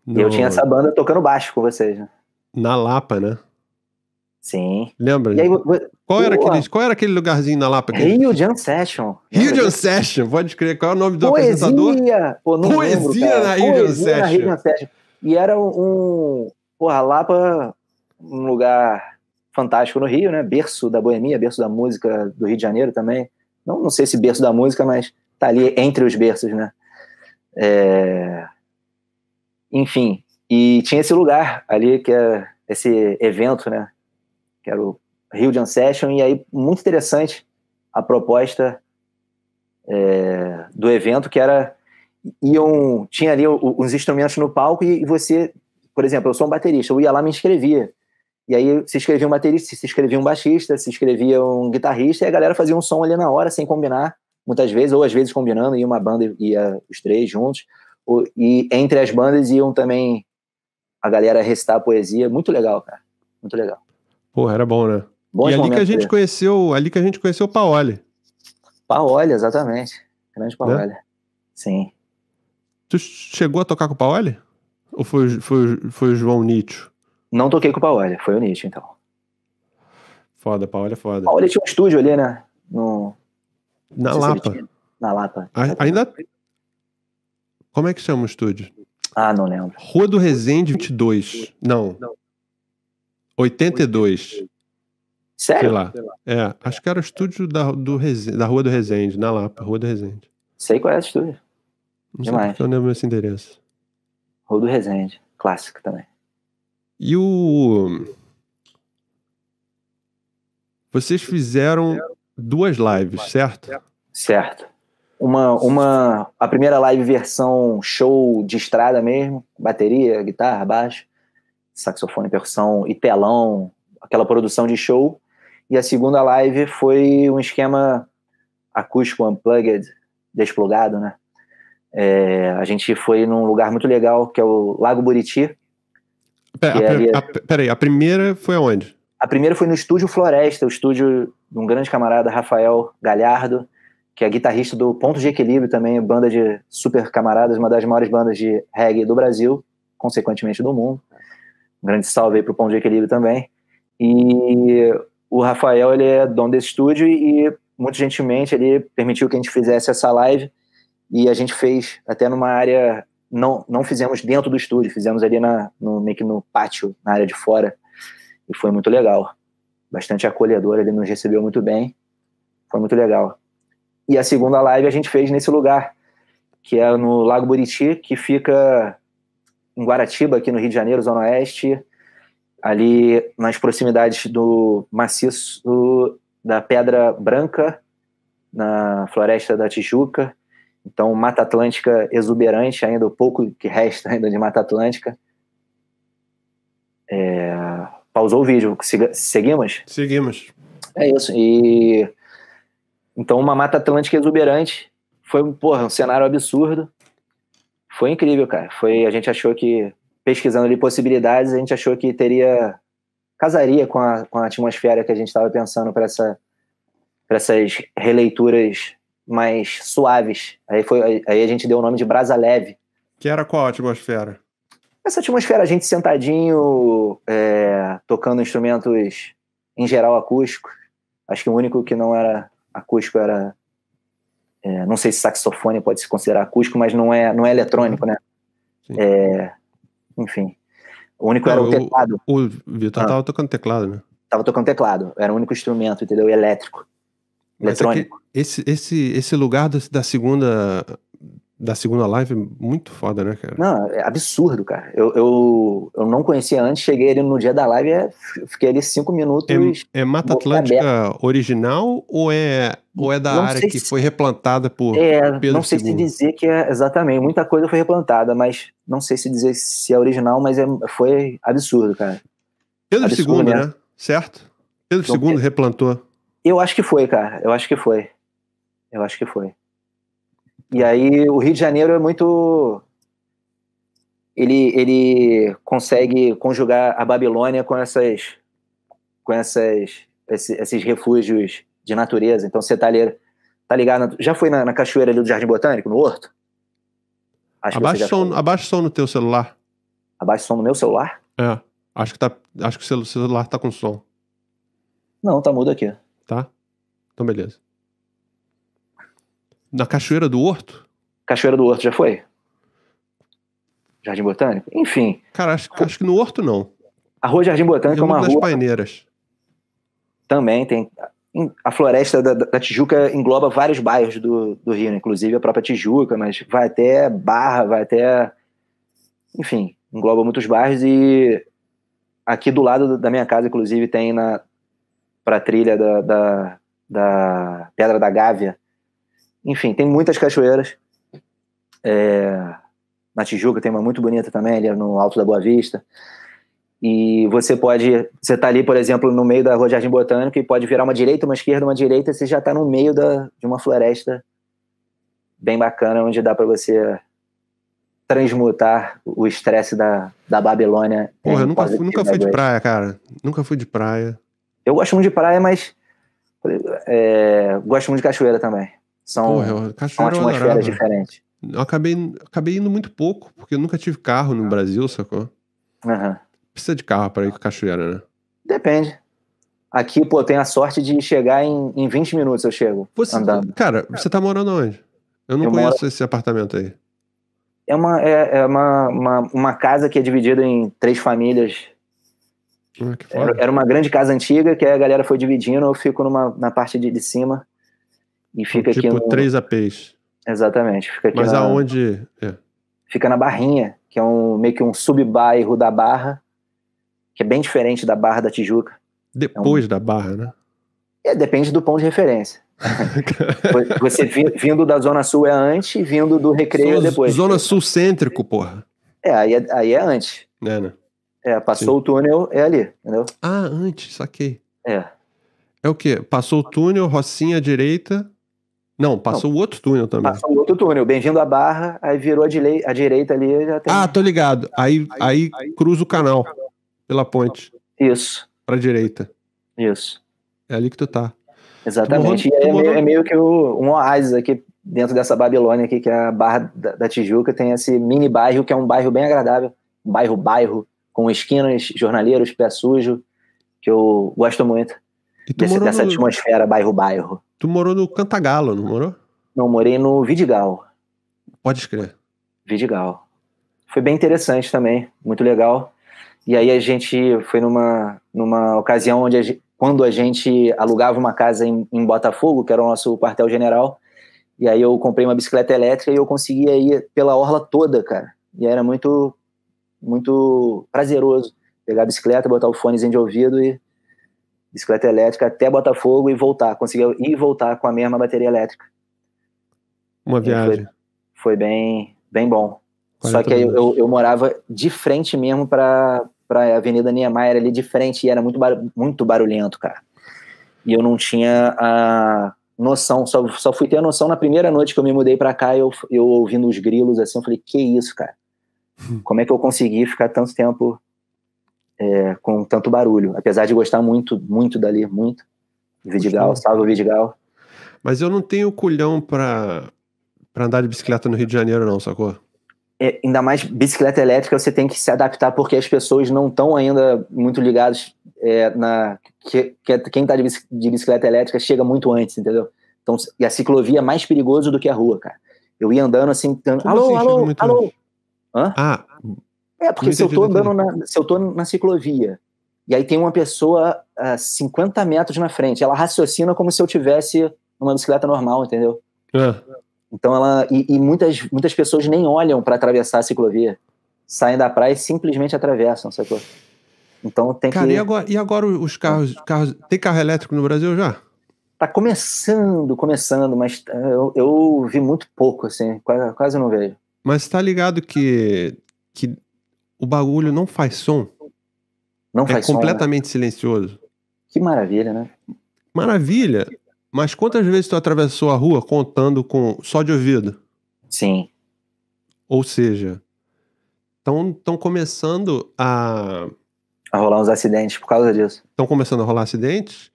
E eu tinha essa banda tocando baixo com vocês, né? Na Lapa, né? Sim. Lembra? E aí, qual era aquele lugarzinho na Lapa? Rio Jam Session. Rio Jam Session, pode crer. Qual é o nome do apresentador? Poesia na Rio Jam Session. E era a Lapa, um lugar fantástico no Rio, né? Berço da boemia, berço da música do Rio de Janeiro também. Não sei se berço da música, mas tá ali entre os berços, né? Enfim, e tinha esse lugar ali, que é esse evento, né? Que era o Rio Jam Session, e aí, muito interessante a proposta do evento, que era, tinha ali os instrumentos no palco, e você, por exemplo, eu sou um baterista, eu ia lá e me inscrevia, e aí se inscrevia um baterista, se inscrevia um baixista, se inscrevia um guitarrista, e a galera fazia um som ali na hora, sem combinar, muitas vezes, ou às vezes combinando, ia uma banda, ia os três juntos, e entre as bandas iam também a galera recitar a poesia. Muito legal, cara, muito legal. Porra, era bom, né? E ali que a gente conheceu o Paoli. Paoli, exatamente. Grande Paoli. Né? Sim. Tu chegou a tocar com o Paoli? Ou foi o João Nietzsche? Não toquei com o Paoli, foi o Nietzsche, então. Foda, Paoli é foda. Paoli tinha um estúdio ali, né? Na Lapa. Na Lapa. Ainda... Como é que chama o estúdio? Não lembro. Rua do Resende 22. Não. 82. Sério? Sei lá. Acho que era o estúdio da Rua do Resende, na Lapa, Rua do Resende. Sei qual é o estúdio. Não sei porque eu lembro esse endereço. Rua do Resende, clássico também. E vocês fizeram 2 lives, certo? Certo. A primeira live versão show de estrada mesmo, bateria, guitarra, baixo, saxofone, percussão e telão, aquela produção de show. E a segunda live foi um esquema acústico unplugged, desplugado, né? A gente foi num lugar muito legal, que é o Lago Buriti. Peraí, a primeira foi aonde? A primeira foi no Estúdio Floresta, o estúdio de um grande camarada, Rafael Galhardo, que é guitarrista do Ponto de Equilíbrio também, banda de super camaradas, uma das maiores bandas de reggae do Brasil, consequentemente do mundo. Um grande salve aí pro Ponto de Equilíbrio também. E o Rafael, ele é dono desse estúdio e muito gentilmente ele permitiu que a gente fizesse essa live, e a gente fez até numa área não fizemos dentro do estúdio, fizemos ali meio que no pátio, na área de fora, e foi muito legal. Bastante acolhedor, ele nos recebeu muito bem, foi muito legal. E a segunda live a gente fez nesse lugar, que é no Lago Buriti, que fica em Guaratiba, aqui no Rio de Janeiro, Zona Oeste, ali nas proximidades do maciço da Pedra Branca, na Floresta da Tijuca. Então, Mata Atlântica exuberante ainda, o pouco que resta ainda de Mata Atlântica. Pausou o vídeo, seguimos? Seguimos. É isso, então uma Mata Atlântica exuberante, foi um cenário absurdo, foi incrível, cara. A gente achou que, pesquisando ali possibilidades, a gente achou que casaria com a atmosfera que a gente estava pensando para essas releituras mais suaves. Aí a gente deu o nome de Brasa Leve. Que era qual a atmosfera? Essa atmosfera, a gente sentadinho, tocando instrumentos, em geral, acústicos. Acho que o único que não era acústico era... não sei se saxofone pode se considerar acústico, mas não é Sim. eletrônico, né? Enfim. O único era o teclado. O Vitor tava tocando teclado, né? Tava tocando teclado. Era o único instrumento, entendeu? Elétrico. Mas eletrônico. Esse lugar da segunda live é muito foda, né, cara? Não, é absurdo, cara. Eu não conhecia antes, cheguei ali no dia da live, fiquei ali 5 minutos. É Mata Atlântica original ou é da área que foi replantada por Pedro II? Não sei se dizer que é exatamente. Muita coisa foi replantada, mas não sei se dizer se é original, mas foi absurdo, cara. Pedro II, né? Certo? Pedro II replantou. Eu acho que foi, cara. Eu acho que foi. E aí o Rio de Janeiro é muito... Ele consegue conjugar a Babilônia com esses refúgios de natureza. Então você tá ligado... Já foi na cachoeira ali do Jardim Botânico, no Horto? Abaixa o som no teu celular. Abaixa o som no meu celular? É. Acho que o celular tá com som. Não, tá mudo aqui. Tá? Então beleza. Na Cachoeira do Horto? Cachoeira do Horto já foi? Jardim Botânico? Enfim. Cara, acho que no Horto não. A Rua Jardim Botânico é uma rua... das Paineiras. Também tem... A Floresta da Tijuca engloba vários bairros do Rio, né? Inclusive a própria Tijuca, mas vai até Barra, vai até... Enfim, engloba muitos bairros e aqui do lado da minha casa, inclusive, tem pra trilha da Pedra da Gávea. Enfim, tem muitas cachoeiras. Na Tijuca tem uma muito bonita também, ali no Alto da Boa Vista. E você tá ali, por exemplo, no meio da Rua Jardim Botânico e pode virar uma direita, uma esquerda, uma direita, você já tá no meio de uma floresta bem bacana, onde dá para você transmutar o estresse da Babilônia. Porra, eu nunca fui de praia, cara. Nunca fui de praia. Eu gosto muito de praia, mas gosto muito de cachoeira também. São atmosferas diferentes. Eu acabei indo muito pouco, porque eu nunca tive carro no Brasil, sacou? Uhum. Precisa de carro pra ir com cachoeira, né? Depende. Aqui, tem a sorte de chegar em 20 minutos eu chego andando. Cara, você tá morando onde? Eu não conheço esse apartamento aí. É uma casa que é dividida em 3 famílias. Que foda. Era uma grande casa antiga que a galera foi dividindo, eu fico na parte de cima. E fica aqui tipo 3 APs. Exatamente. Fica aqui Mas aonde? Fica na Barrinha, que é meio que um subbairro da Barra, que é bem diferente da Barra da Tijuca. Depois da Barra, né? Depende do ponto de referência. Você vindo da Zona Sul é antes, vindo do Recreio é depois. Zona Sul cêntrico, porra. Aí é antes. Né? Passou o túnel, é ali, entendeu? Ah, antes, saquei. É o quê? Passou o túnel, Rocinha à direita... Não, passou o outro túnel também. Passou o outro túnel, bem-vindo à Barra, aí virou a direita ali, já tem... Ah, tô ligado. Aí cruza o canal pela ponte. Isso. Pra direita. Isso. É ali que tu tá. Exatamente. É meio que um oásis aqui dentro dessa Babilônia aqui, que é a Barra da Tijuca, tem esse mini bairro, que é um bairro bem agradável. Um bairro, com esquinas, jornaleiros, pé sujo, que eu gosto muito. Dessa atmosfera bairro. Tu morou no Cantagalo, não morou? Não, morei no Vidigal. Pode escrever. Vidigal. foi bem interessante também, muito legal. E aí a gente foi numa ocasião onde quando a gente alugava uma casa em Botafogo, que era o nosso quartel-general, e aí eu comprei uma bicicleta elétrica e eu conseguia ir pela orla toda, cara. E era muito, muito prazeroso pegar a bicicleta, botar o fonezinho de ouvido e bicicleta elétrica até Botafogo e voltar. Conseguia ir e voltar com a mesma bateria elétrica. Uma viagem. Foi bem, bem bom. Só que aí eu morava de frente mesmo para a Avenida Niemeyer, ali de frente, e era muito barulhento, cara. E eu não tinha a noção, só fui ter a noção na primeira noite que eu me mudei para cá, eu ouvindo os grilos assim, eu falei, que isso, cara? Como é que eu consegui ficar tanto tempo com tanto barulho? Apesar de gostar muito, muito dali, muito. Vidigal, salve o Vidigal. Mas eu não tenho culhão pra andar de bicicleta no Rio de Janeiro não, sacou? Ainda mais bicicleta elétrica, você tem que se adaptar porque as pessoas não estão ainda muito ligadas quem tá de bicicleta elétrica chega muito antes, entendeu? Então, e a ciclovia é mais perigoso do que a rua, cara. Eu ia andando assim, alô. Hã? Porque se eu tô na ciclovia e aí tem uma pessoa a 50 metros na frente, ela raciocina como se eu tivesse uma bicicleta normal, entendeu? Então muitas pessoas nem olham para atravessar a ciclovia, saem da praia e simplesmente atravessam, sacou? Então tem Cara, e agora os carros, tem carro elétrico no Brasil já? Tá começando, mas eu vi muito pouco, assim, quase não vejo. Mas tá ligado que o bagulho não faz som? Não faz som, completamente silencioso. Que maravilha, né? Maravilha! Mas quantas vezes tu atravessou a rua contando só de ouvido? Sim. Ou seja, estão começando a rolar uns acidentes por causa disso. Estão começando a rolar acidentes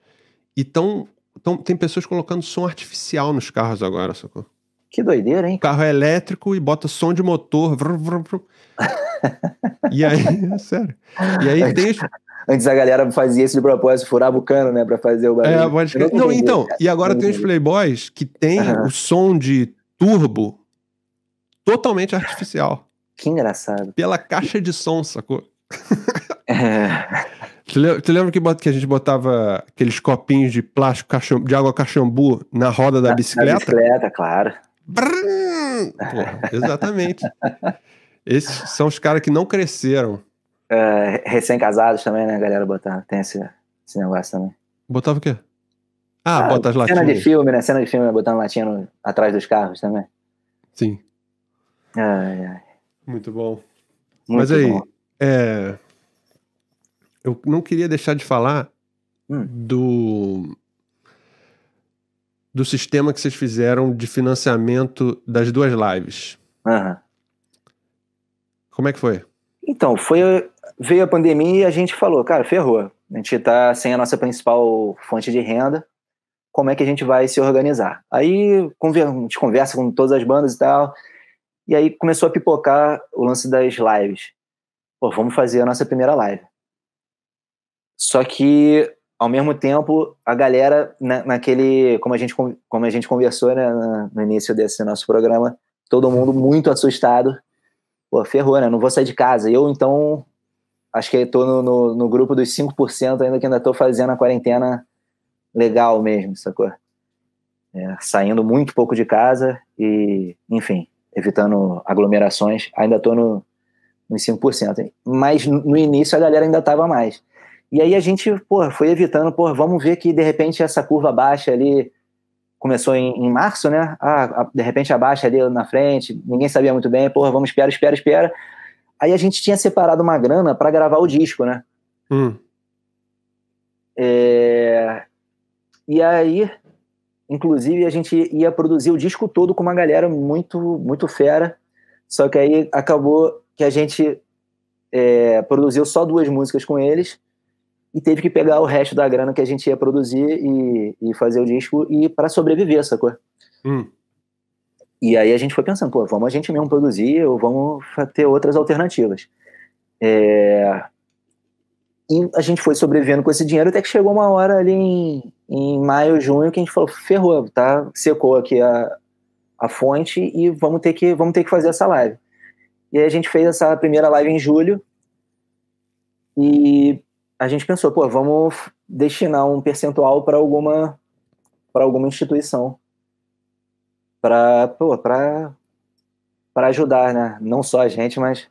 e tem pessoas colocando som artificial nos carros agora, sacou? Que doideira, hein? Carro elétrico e bota som de motor. E aí, sério. E aí tem... Antes a galera fazia isso de propósito, furava o cano, né, pra fazer o barulho. Não, então, e agora tem os playboys que tem o som de turbo totalmente artificial. Que engraçado. Pela caixa de som, sacou? Tu lembra que a gente botava aqueles copinhos de plástico de água cachambu na roda da bicicleta? Na bicicleta, claro. Pô, exatamente. Esses são os caras que não cresceram. Recém-casados também, né, galera? Tem esse negócio também. Botava o quê? Bota as latinhas. Cena de filme, né? Botando latinha atrás dos carros também. Sim. Ai. Muito bom. Muito Mas aí, bom. Eu não queria deixar de falar do sistema que vocês fizeram de financiamento das 2 lives. Como é que foi? Então, veio a pandemia e a gente falou, cara, ferrou. A gente tá sem a nossa principal fonte de renda. Como é que a gente vai se organizar? Aí a gente conversa com todas as bandas e tal. E aí começou a pipocar o lance das lives. Pô, vamos fazer a nossa primeira live. Só que, ao mesmo tempo, a galera, como a gente conversou, né, no início desse nosso programa, todo mundo muito assustado. Pô, ferrou, né? Não vou sair de casa. Eu, então, acho que tô no grupo dos 5% ainda que ainda tô fazendo a quarentena legal mesmo, sacou? Saindo muito pouco de casa e, enfim, evitando aglomerações. Ainda tô nos 5%. Mas no início a galera ainda tava mais. E aí a gente, foi evitando, vamos ver que de repente essa curva baixa ali começou em março, né? De repente abaixa ali na frente, ninguém sabia muito bem, vamos espera. Aí a gente tinha separado uma grana para gravar o disco, né? E aí, inclusive, a gente ia produzir o disco todo com uma galera muito, muito fera, só que aí acabou que a gente produziu só 2 músicas com eles e teve que pegar o resto da grana que a gente ia produzir e fazer o disco e para sobreviver, sacou? E aí a gente foi pensando, vamos a gente mesmo produzir ou vamos ter outras alternativas. E a gente foi sobrevivendo com esse dinheiro até que chegou uma hora ali em maio, junho, que a gente falou, ferrou, tá? Secou aqui a fonte e vamos ter que fazer essa live. E aí a gente fez essa primeira live em julho e a gente pensou, pô, vamos destinar um percentual para alguma instituição para ajudar, né? Não só a gente, mas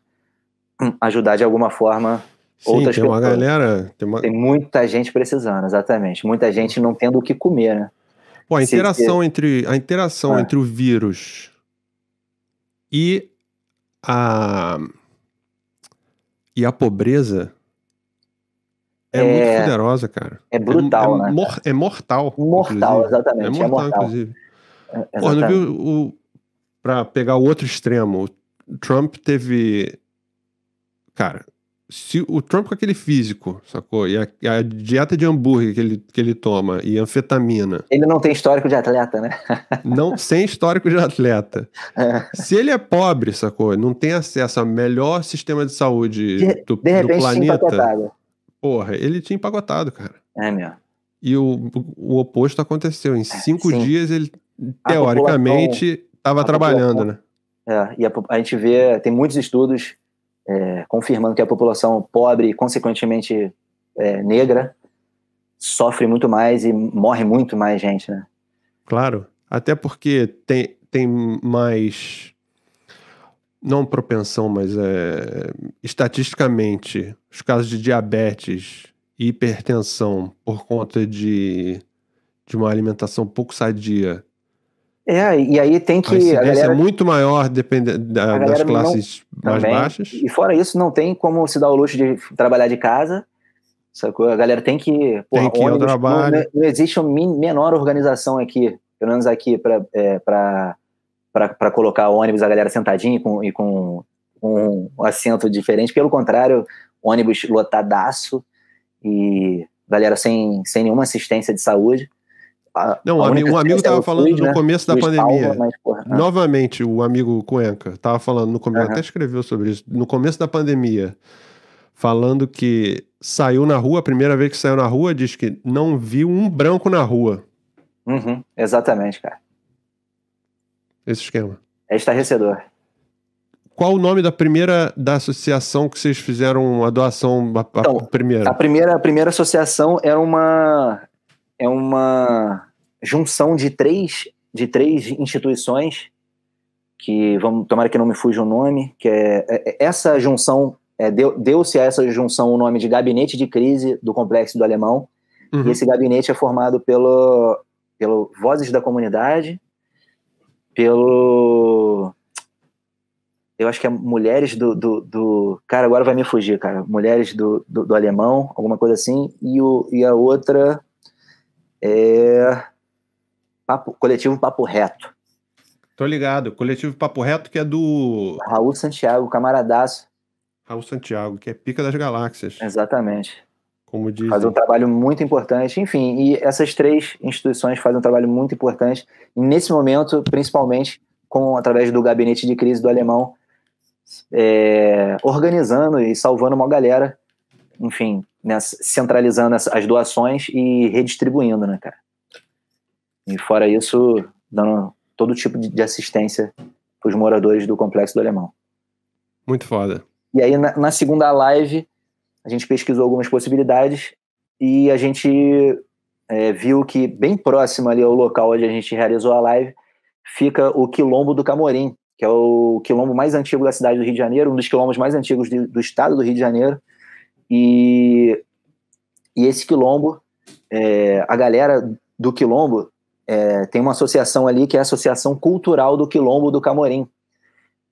ajudar de alguma forma outras tem pessoas. Uma galera... Tem muita gente precisando, exatamente. Muita gente não tendo o que comer, né? Pô, a interação entre o vírus e a pobreza é muito poderosa, cara. É brutal, né? É mortal. Mortal, inclusive. exatamente. É mortal, inclusive. Pô, não viu pra pegar o outro extremo, o Trump teve... Cara, se o Trump com aquele físico, sacou? E a dieta de hambúrguer que ele toma, e anfetamina... Ele não tem histórico de atleta, né? Não, sem histórico de atleta. Se ele é pobre, sacou? Não tem acesso ao melhor sistema de saúde do planeta. Porra, ele tinha empacotado, cara. É mesmo. E o oposto aconteceu. Em 5 dias ele, teoricamente, estava trabalhando, né? E a gente vê, tem muitos estudos confirmando que a população pobre, consequentemente negra, sofre muito mais e morre muito mais gente, né? Claro. Até porque tem mais... Não propensão, mas estatisticamente, os casos de diabetes e hipertensão por conta de uma alimentação pouco sadia. E aí tem que... A incidência é muito maior dependendo das classes mais baixas. E fora isso, não tem como se dar o luxo de trabalhar de casa, sacou? A galera tem que... Tem que ir ao trabalho. Não existe uma menor organização aqui, pelo menos aqui, para colocar ônibus, a galera sentadinha e com um assento diferente. Pelo contrário, ônibus lotadaço e galera sem nenhuma assistência de saúde. Um amigo estava falando no começo da pandemia. Novamente, o amigo Cuenca estava falando no começo, até escreveu sobre isso, no começo da pandemia, falando que saiu na rua, a primeira vez que saiu na rua, diz que não viu um branco na rua. Exatamente, cara. Esse esquema. É estarrecedor. Qual o nome da associação que vocês fizeram a doação primeira? A primeira associação é uma junção de três instituições que, tomara que não me fuja o nome, que essa junção, deu-se a essa junção o nome de Gabinete de Crise do Complexo do Alemão, e esse gabinete é formado pelo Vozes da Comunidade, eu acho que é mulheres do cara, agora vai me fugir, cara, mulheres do Alemão, alguma coisa assim, e a outra Coletivo Papo Reto. Tô ligado, Coletivo Papo Reto, que é do Raul Santiago, camaradaço. Raul Santiago, que é pica das galáxias. Exatamente. Como dizem. Faz um trabalho muito importante. Enfim, e essas três instituições fazem um trabalho muito importante. E nesse momento, principalmente, através do Gabinete de Crise do Alemão, organizando e salvando uma galera, enfim, centralizando as doações e redistribuindo, né, cara? E fora isso, dando todo tipo de assistência para os moradores do Complexo do Alemão. Muito foda. E aí, na segunda live, a gente pesquisou algumas possibilidades e a gente viu que bem próximo ali ao local onde a gente realizou a live fica o Quilombo do Camorim, que é o quilombo mais antigo da cidade do Rio de Janeiro, um dos quilombos mais antigos do estado do Rio de Janeiro. E esse quilombo, a galera do quilombo tem uma associação ali que é a Associação Cultural do Quilombo do Camorim.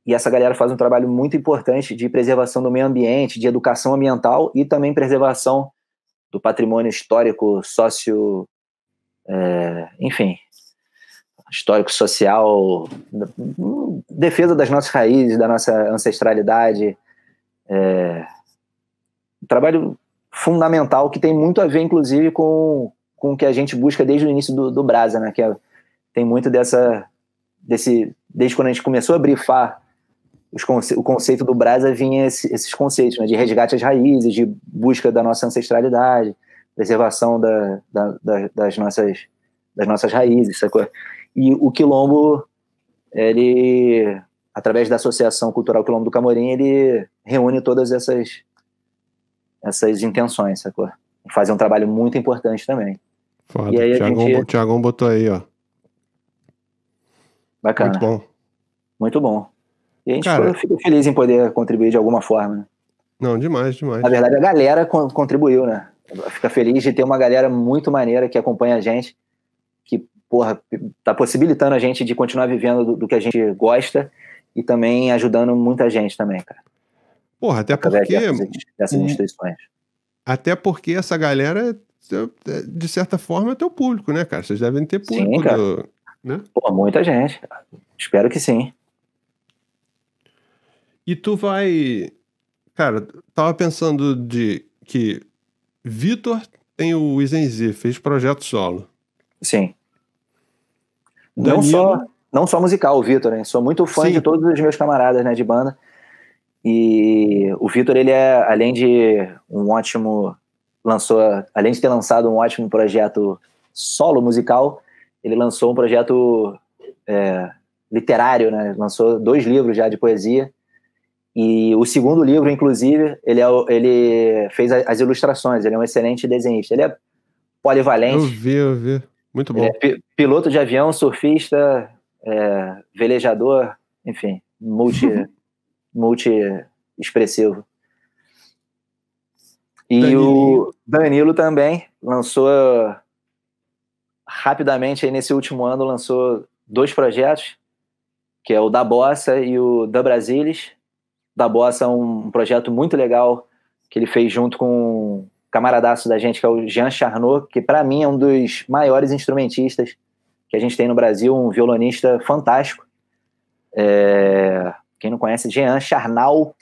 E essa galera faz um trabalho muito importante de preservação do meio ambiente, de educação ambiental e também preservação do patrimônio histórico, enfim, histórico, social, defesa das nossas raízes, da nossa ancestralidade. Um trabalho fundamental que tem muito a ver, inclusive, com o que a gente busca desde o início do Brasa, né? Que tem muito desde quando a gente começou a brifar o conceito do Brasa, vinha esses conceitos, né, de resgate às raízes, de busca da nossa ancestralidade, preservação das nossas raízes, sacou? E o Quilombo, ele através da Associação Cultural Quilombo do Camorim, ele reúne todas essas intenções, sacou? Fazer um trabalho muito importante também. Foda. E aí Thiagão botou aí, ó. Bacana. Muito bom. Muito bom. E a gente fica feliz em poder contribuir de alguma forma, né? Não, demais. Na verdade, a galera contribuiu, né? Fica feliz de ter uma galera muito maneira que acompanha a gente, que, porra, tá possibilitando a gente de continuar vivendo do que a gente gosta e também ajudando muita gente também, cara. Porra, até porque... dessas instituições. Até porque essa galera, de certa forma, é teu público, né, cara? Vocês devem ter público. Sim, cara. Né? Pô, muita gente. Espero que sim. E tu vai... Cara, tava pensando que Vitor tem o Izenzi, fez projeto solo. Sim. Não só musical, o Vitor, né? Sou muito fã de todos os meus camaradas, né, de banda. E o Vitor, ele é, além de ter lançado um ótimo projeto solo musical, ele lançou um projeto literário, né? Lançou 2 livros já de poesia. E o segundo livro, inclusive, ele fez as ilustrações. Ele é um excelente desenhista. Ele é polivalente. Eu vi. Muito bom. Ele é piloto de avião, surfista, velejador, enfim, multi-expressivo. E o Danilo também lançou rapidamente, aí nesse último ano, lançou 2 projetos, que é o Da Bossa e o Da Brasilis. Da Bossa é um projeto muito legal que ele fez junto com um camaradaço da gente, que é o Jean Charnot, que para mim é um dos maiores instrumentistas que a gente tem no Brasil, um violonista fantástico. Quem não conhece, Jean Charnot,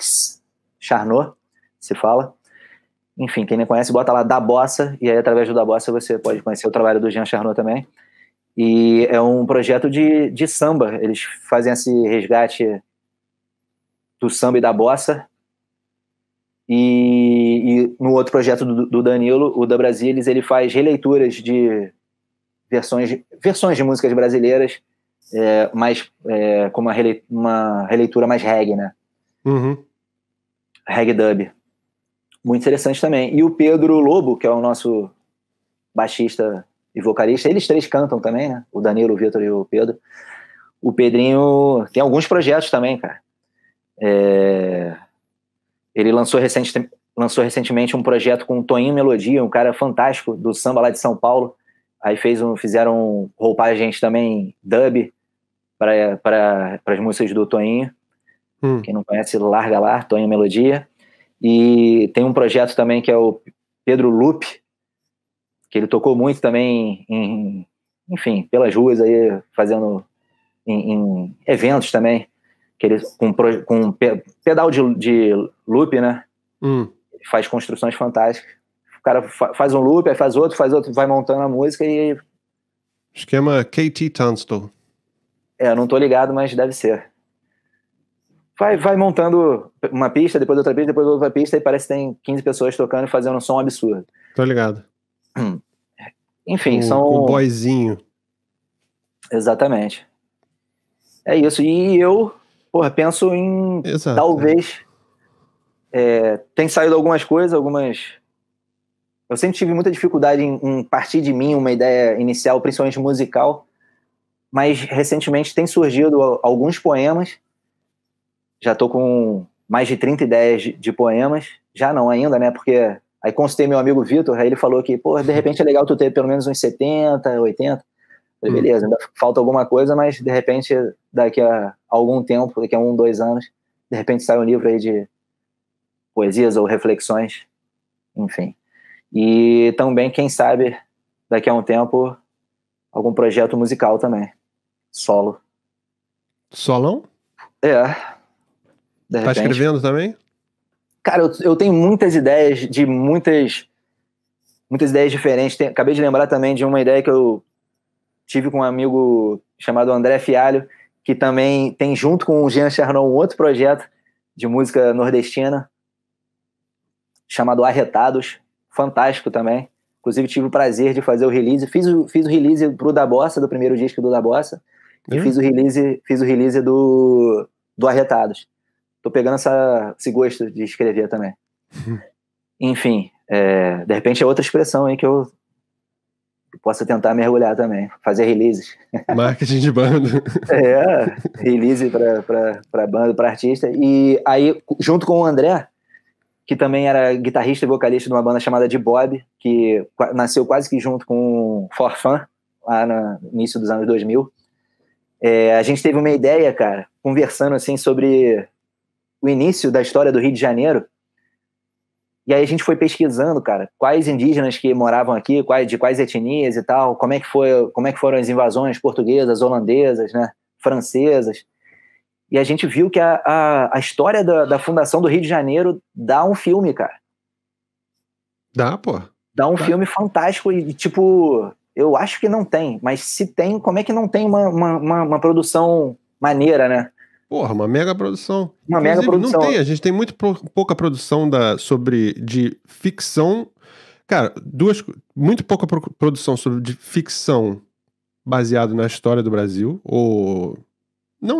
se fala. Enfim, quem não conhece, bota lá Da Bossa, e aí através do Da Bossa você pode conhecer o trabalho do Jean Charnot também. E é um projeto de samba. Eles fazem esse resgate do samba e da bossa. E no outro projeto do Danilo, o Da Brasilis, ele faz releituras de versões de músicas brasileiras, mas com uma releitura mais reggae, né? Uhum. Reggae dub. Muito interessante também. E o Pedro Lobo, que é o nosso baixista e vocalista, eles 3 cantam também, né? O Danilo, o Vitor e o Pedro. O Pedrinho tem alguns projetos também, cara. Ele lançou recentemente um projeto com o Toinho Melodia, um cara fantástico do samba lá de São Paulo. Aí fizeram roupagens também dub para as músicas do Toinho. Quem não conhece, larga lá, Toinho Melodia. E tem um projeto também que é o Pedro Lupe, que ele tocou muito também enfim, pelas ruas aí, fazendo em eventos também, que ele com pedal de loop, né? Ele faz construções fantásticas. O cara faz um loop, aí faz outro, vai montando a música e... Esquema KT Tunstall. Não tô ligado, mas deve ser. Vai montando uma pista, depois outra pista, depois outra pista, e parece que tem 15 pessoas tocando e fazendo um som absurdo. Tô ligado. Enfim, são... O boyzinho. Exatamente. É isso. E eu, penso em... Exato, talvez... tem saído algumas coisas, Eu sempre tive muita dificuldade em partir de mim uma ideia inicial, principalmente musical, mas recentemente tem surgido alguns poemas. Já tô com mais de 30 ideias de poemas. Já não ainda, né? Porque aí consultei meu amigo Vitor, aí ele falou que, de repente é legal tu ter pelo menos uns 70, 80. Falei, beleza, ainda falta alguma coisa, mas de repente daqui a algum tempo, daqui a 1, 2 anos, de repente sai um livro aí de poesias ou reflexões, enfim. E também, quem sabe, daqui a um tempo, algum projeto musical também. Solo. Solão? De tá repente. Escrevendo também? Cara, eu tenho muitas ideias de muitas ideias diferentes. Acabei de lembrar também de uma ideia que eu tive com um amigo chamado André Fialho, que também tem junto com o Jean Charnot um outro projeto de música nordestina chamado Arretados, fantástico também. Inclusive tive o prazer de fazer o release. Fiz o release pro Da Bossa, do primeiro disco do Da Bossa, e fiz o release do Arretados. Tô pegando esse gosto de escrever também. Enfim, de repente é outra expressão aí que eu posso tentar mergulhar também, fazer releases. Marketing de banda. Release para banda, para artista. E aí, junto com o André, que também era guitarrista e vocalista de uma banda chamada de Bob, que nasceu quase que junto com o Forfã, lá no início dos anos 2000. A gente teve uma ideia, cara, conversando assim sobre o início da história do Rio de Janeiro. E aí a gente foi pesquisando, cara, quais indígenas que moravam aqui, de quais etnias e tal, como é que foram as invasões portuguesas, holandesas, né, francesas. E a gente viu que a história da fundação do Rio de Janeiro dá um filme, cara. Dá, pô. Dá um filme fantástico e, tipo, eu acho que não tem, mas se tem, como é que não tem uma produção maneira, né? Porra, uma mega produção. Uma mega produção. Não tem, a gente tem muito pouca produção de ficção. Cara, muito pouca produção de ficção baseada na história do Brasil, ou... Não,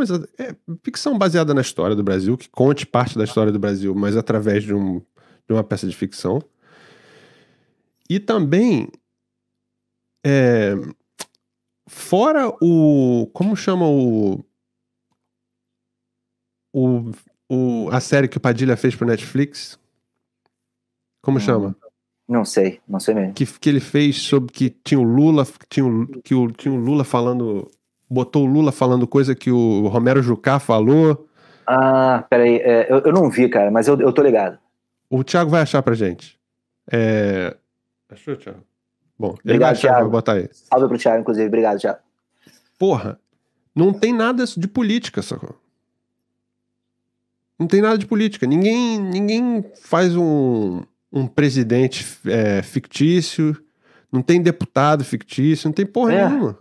ficção baseada na história do Brasil, que conte parte da história do Brasil, mas através de uma peça de ficção. E também, fora como chama a série que o Padilha fez pro Netflix? Como chama? Não sei mesmo. Que ele fez sobre que tinha o Lula, tinha o Lula falando, botou o Lula falando coisa que o Romero Jucá falou. Ah, peraí, eu não vi, cara, mas eu tô ligado. O Thiago vai achar pra gente. Achou, Thiago? Bom, obrigado, ele vai achar, Thiago. vai botar aí. Salve pro Thiago, inclusive, obrigado, Thiago. Porra, não tem nada de política, sacou? Não tem nada de política. Ninguém faz um presidente fictício, não tem deputado fictício, não tem porra nenhuma.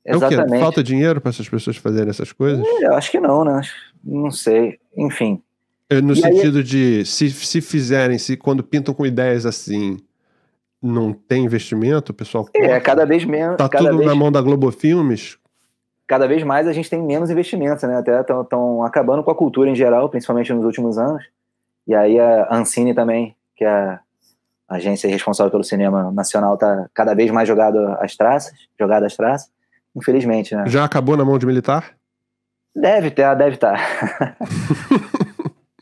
Exatamente. É o quê? Falta dinheiro para essas pessoas fazerem essas coisas? Eu acho que não, né? Não sei. Enfim. No sentido de, se fizerem, quando pintam com ideias assim, não tem investimento, o pessoal corta. Cada vez menos. Tá tudo na mão da Globo Filmes. Cada vez mais a gente tem menos investimentos, né? Até estão acabando com a cultura em geral, principalmente nos últimos anos. E aí a Ancine também, que é a agência responsável pelo cinema nacional, tá cada vez mais jogada às traças. Infelizmente, né? Já acabou na mão de militar? Deve estar.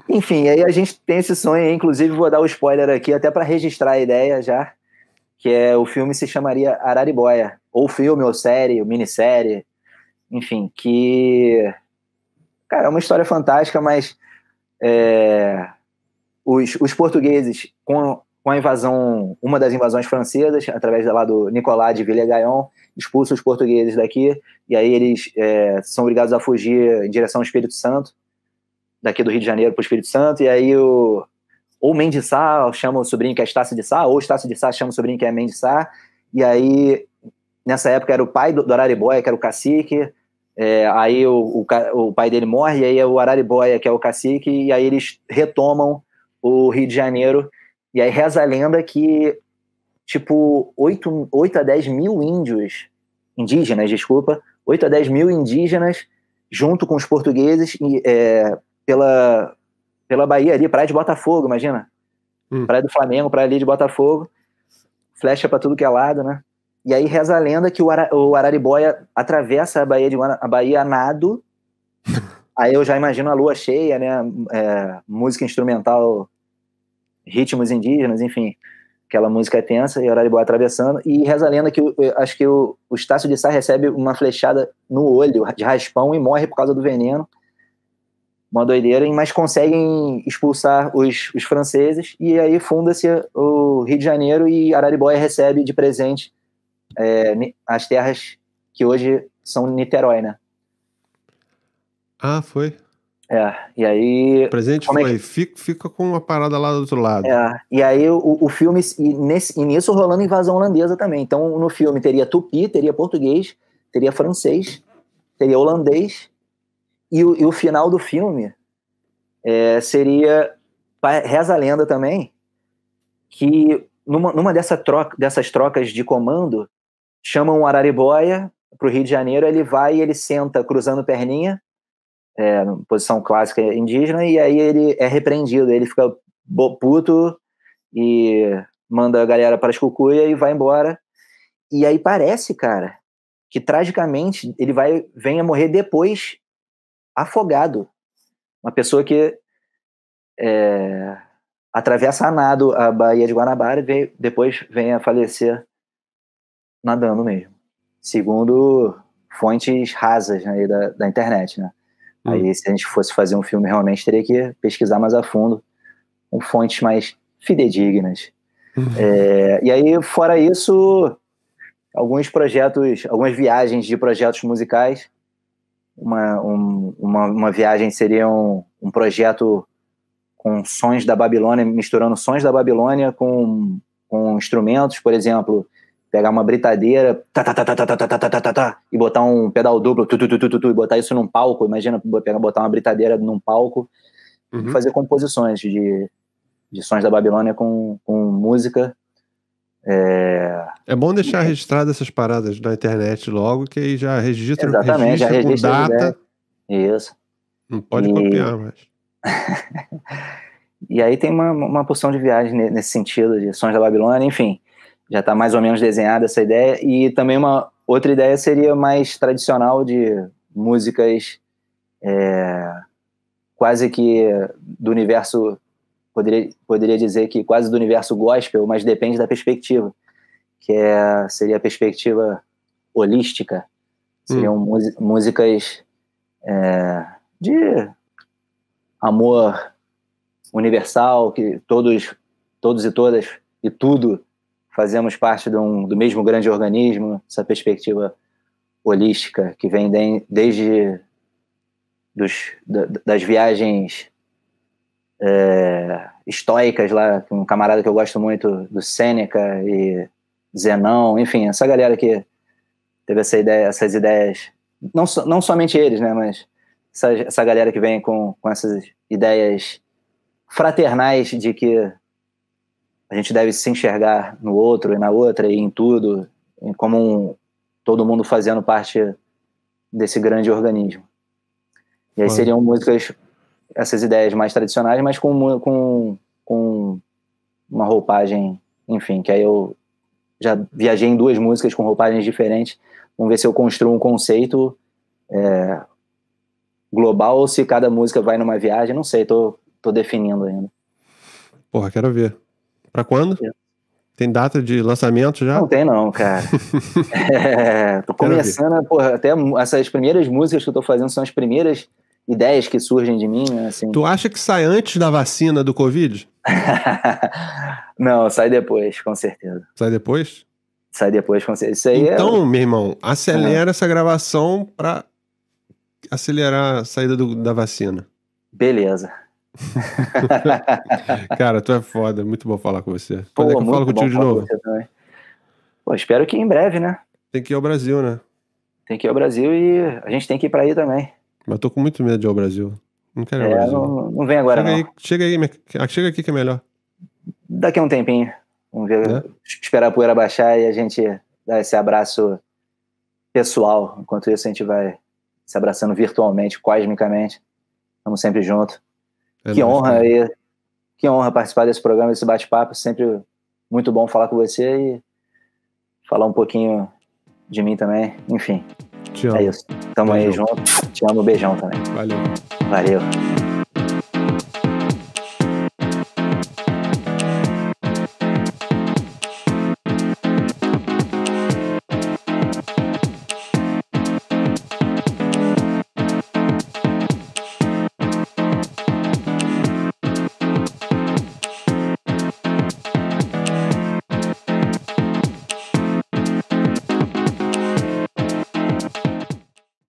Enfim, aí a gente tem esse sonho aí, inclusive vou dar o spoiler aqui, até para registrar a ideia já, que o filme se chamaria Araribóia. Ou filme, ou série, ou minissérie. Enfim, que... Cara, é uma história fantástica, mas os portugueses, com a invasão, uma das invasões francesas, através lá do Nicolas de Villegagnon, expulsam os portugueses daqui, e aí eles são obrigados a fugir em direção ao Espírito Santo, daqui do Rio de Janeiro para o Espírito Santo, e aí ou Mendes Sá chama o sobrinho que é Estácio de Sá, ou Estácio de Sá chama o sobrinho que é Mendes Sá, e aí nessa época era o pai do Araribóia, que era o cacique, aí o pai dele morre, e aí é o Araribóia, que é o cacique, e aí eles retomam o Rio de Janeiro, e aí reza a lenda que, tipo, 8 a 10 mil indígenas, 8 a 10 mil indígenas, junto com os portugueses, pela Bahia ali, praia de Botafogo, imagina? Praia do Flamengo, praia ali de Botafogo, flecha pra tudo que é lado, né? E aí reza a lenda que o Araribóia atravessa a Bahia a nado. Aí eu já imagino a lua cheia, né? Música instrumental, ritmos indígenas, enfim. Aquela música tensa, e o Araribóia atravessando. E reza a lenda que acho que o Estácio de Sá recebe uma flechada no olho, de raspão, e morre por causa do veneno. Uma doideira, mas conseguem expulsar os franceses. E aí funda-se o Rio de Janeiro, e Araribóia recebe de presente as terras que hoje são Niterói, né? Ah, foi. E aí... O presente foi, fica com uma parada lá do outro lado. E aí o filme, e nisso rolando invasão holandesa também. Então no filme teria tupi, teria português, teria francês, teria holandês, e o final do filme seria, reza a lenda também, que numa dessas trocas de comando, chamam o Araribóia pro Rio de Janeiro, ele vai e ele senta cruzando perninha posição clássica indígena, e aí ele é repreendido, ele fica puto e manda a galera para as cucuia e vai embora. E aí parece, cara, que tragicamente ele vem a morrer depois afogado. Uma pessoa que atravessa a nado a Baía de Guanabara e depois vem a falecer nadando mesmo. Segundo fontes rasas, né, da internet, né? Aí, se a gente fosse fazer um filme, realmente teria que pesquisar mais a fundo, com fontes mais fidedignas. E aí, fora isso, algumas viagens de projetos musicais. Uma viagem seria um projeto com sons da Babilônia, misturando sons da Babilônia com instrumentos, por exemplo, pegar uma britadeira e botar um pedal duplo e botar isso num palco. Imagina botar uma britadeira num palco e fazer composições de sons da Babilônia com música. É bom deixar registrado essas paradas na internet logo, que aí já registra, exatamente, já registra com data. Isso. Não pode copiar, mas... E aí tem uma porção de viagem nesse sentido, de sons da Babilônia, enfim. Já está mais ou menos desenhada essa ideia. E também uma outra ideia seria mais tradicional, de músicas quase que do universo, poderia dizer que quase do universo gospel, mas depende da perspectiva, que seria a perspectiva holística. Seriam músicas de amor universal, que todos e todas e tudo fazemos parte do mesmo grande organismo. Essa perspectiva holística que vem desde das viagens estoicas lá, com um camarada que eu gosto muito, do Sêneca e Zenão, enfim, essa galera que teve essas ideias, não somente eles, né, mas essa galera que vem com essas ideias fraternais de que a gente deve se enxergar no outro e na outra e em tudo, como todo mundo fazendo parte desse grande organismo. E aí seriam músicas, essas ideias mais tradicionais, mas com uma roupagem, enfim, que aí eu já viajei em 2 músicas com roupagens diferentes. Vamos ver se eu construo um conceito global ou se cada música vai numa viagem, não sei, tô definindo ainda. Porra, quero ver. Pra quando? Tem data de lançamento já? Não tem não, cara. Tô começando, porra, até essas primeiras músicas que eu tô fazendo são as primeiras ideias que surgem de mim, né, assim. Tu acha que sai antes da vacina do Covid? Não, sai depois, com certeza. Sai depois? Sai depois, com certeza. Isso aí então, meu irmão, acelera essa gravação pra acelerar a saída da vacina. Beleza. Cara, tu é foda, muito bom falar com você. Quando é que eu falo contigo de novo? Pô, espero que em breve, né? Tem que ir ao Brasil, né? Tem que ir ao Brasil e a gente tem que ir pra aí também. Mas eu tô com muito medo de ir ao Brasil. Não quero ir ao Brasil. Não vem agora, chega aqui que é melhor. Daqui a um tempinho. Vamos ver, esperar a poeira baixar e a gente dar esse abraço pessoal. Enquanto isso, a gente vai se abraçando virtualmente, cosmicamente. Estamos sempre juntos. Que honra participar desse programa, desse bate-papo. Sempre muito bom falar com você e falar um pouquinho de mim também. Enfim, te amo. É isso. Tamo aí junto. Te amo, beijão também. Valeu. Valeu.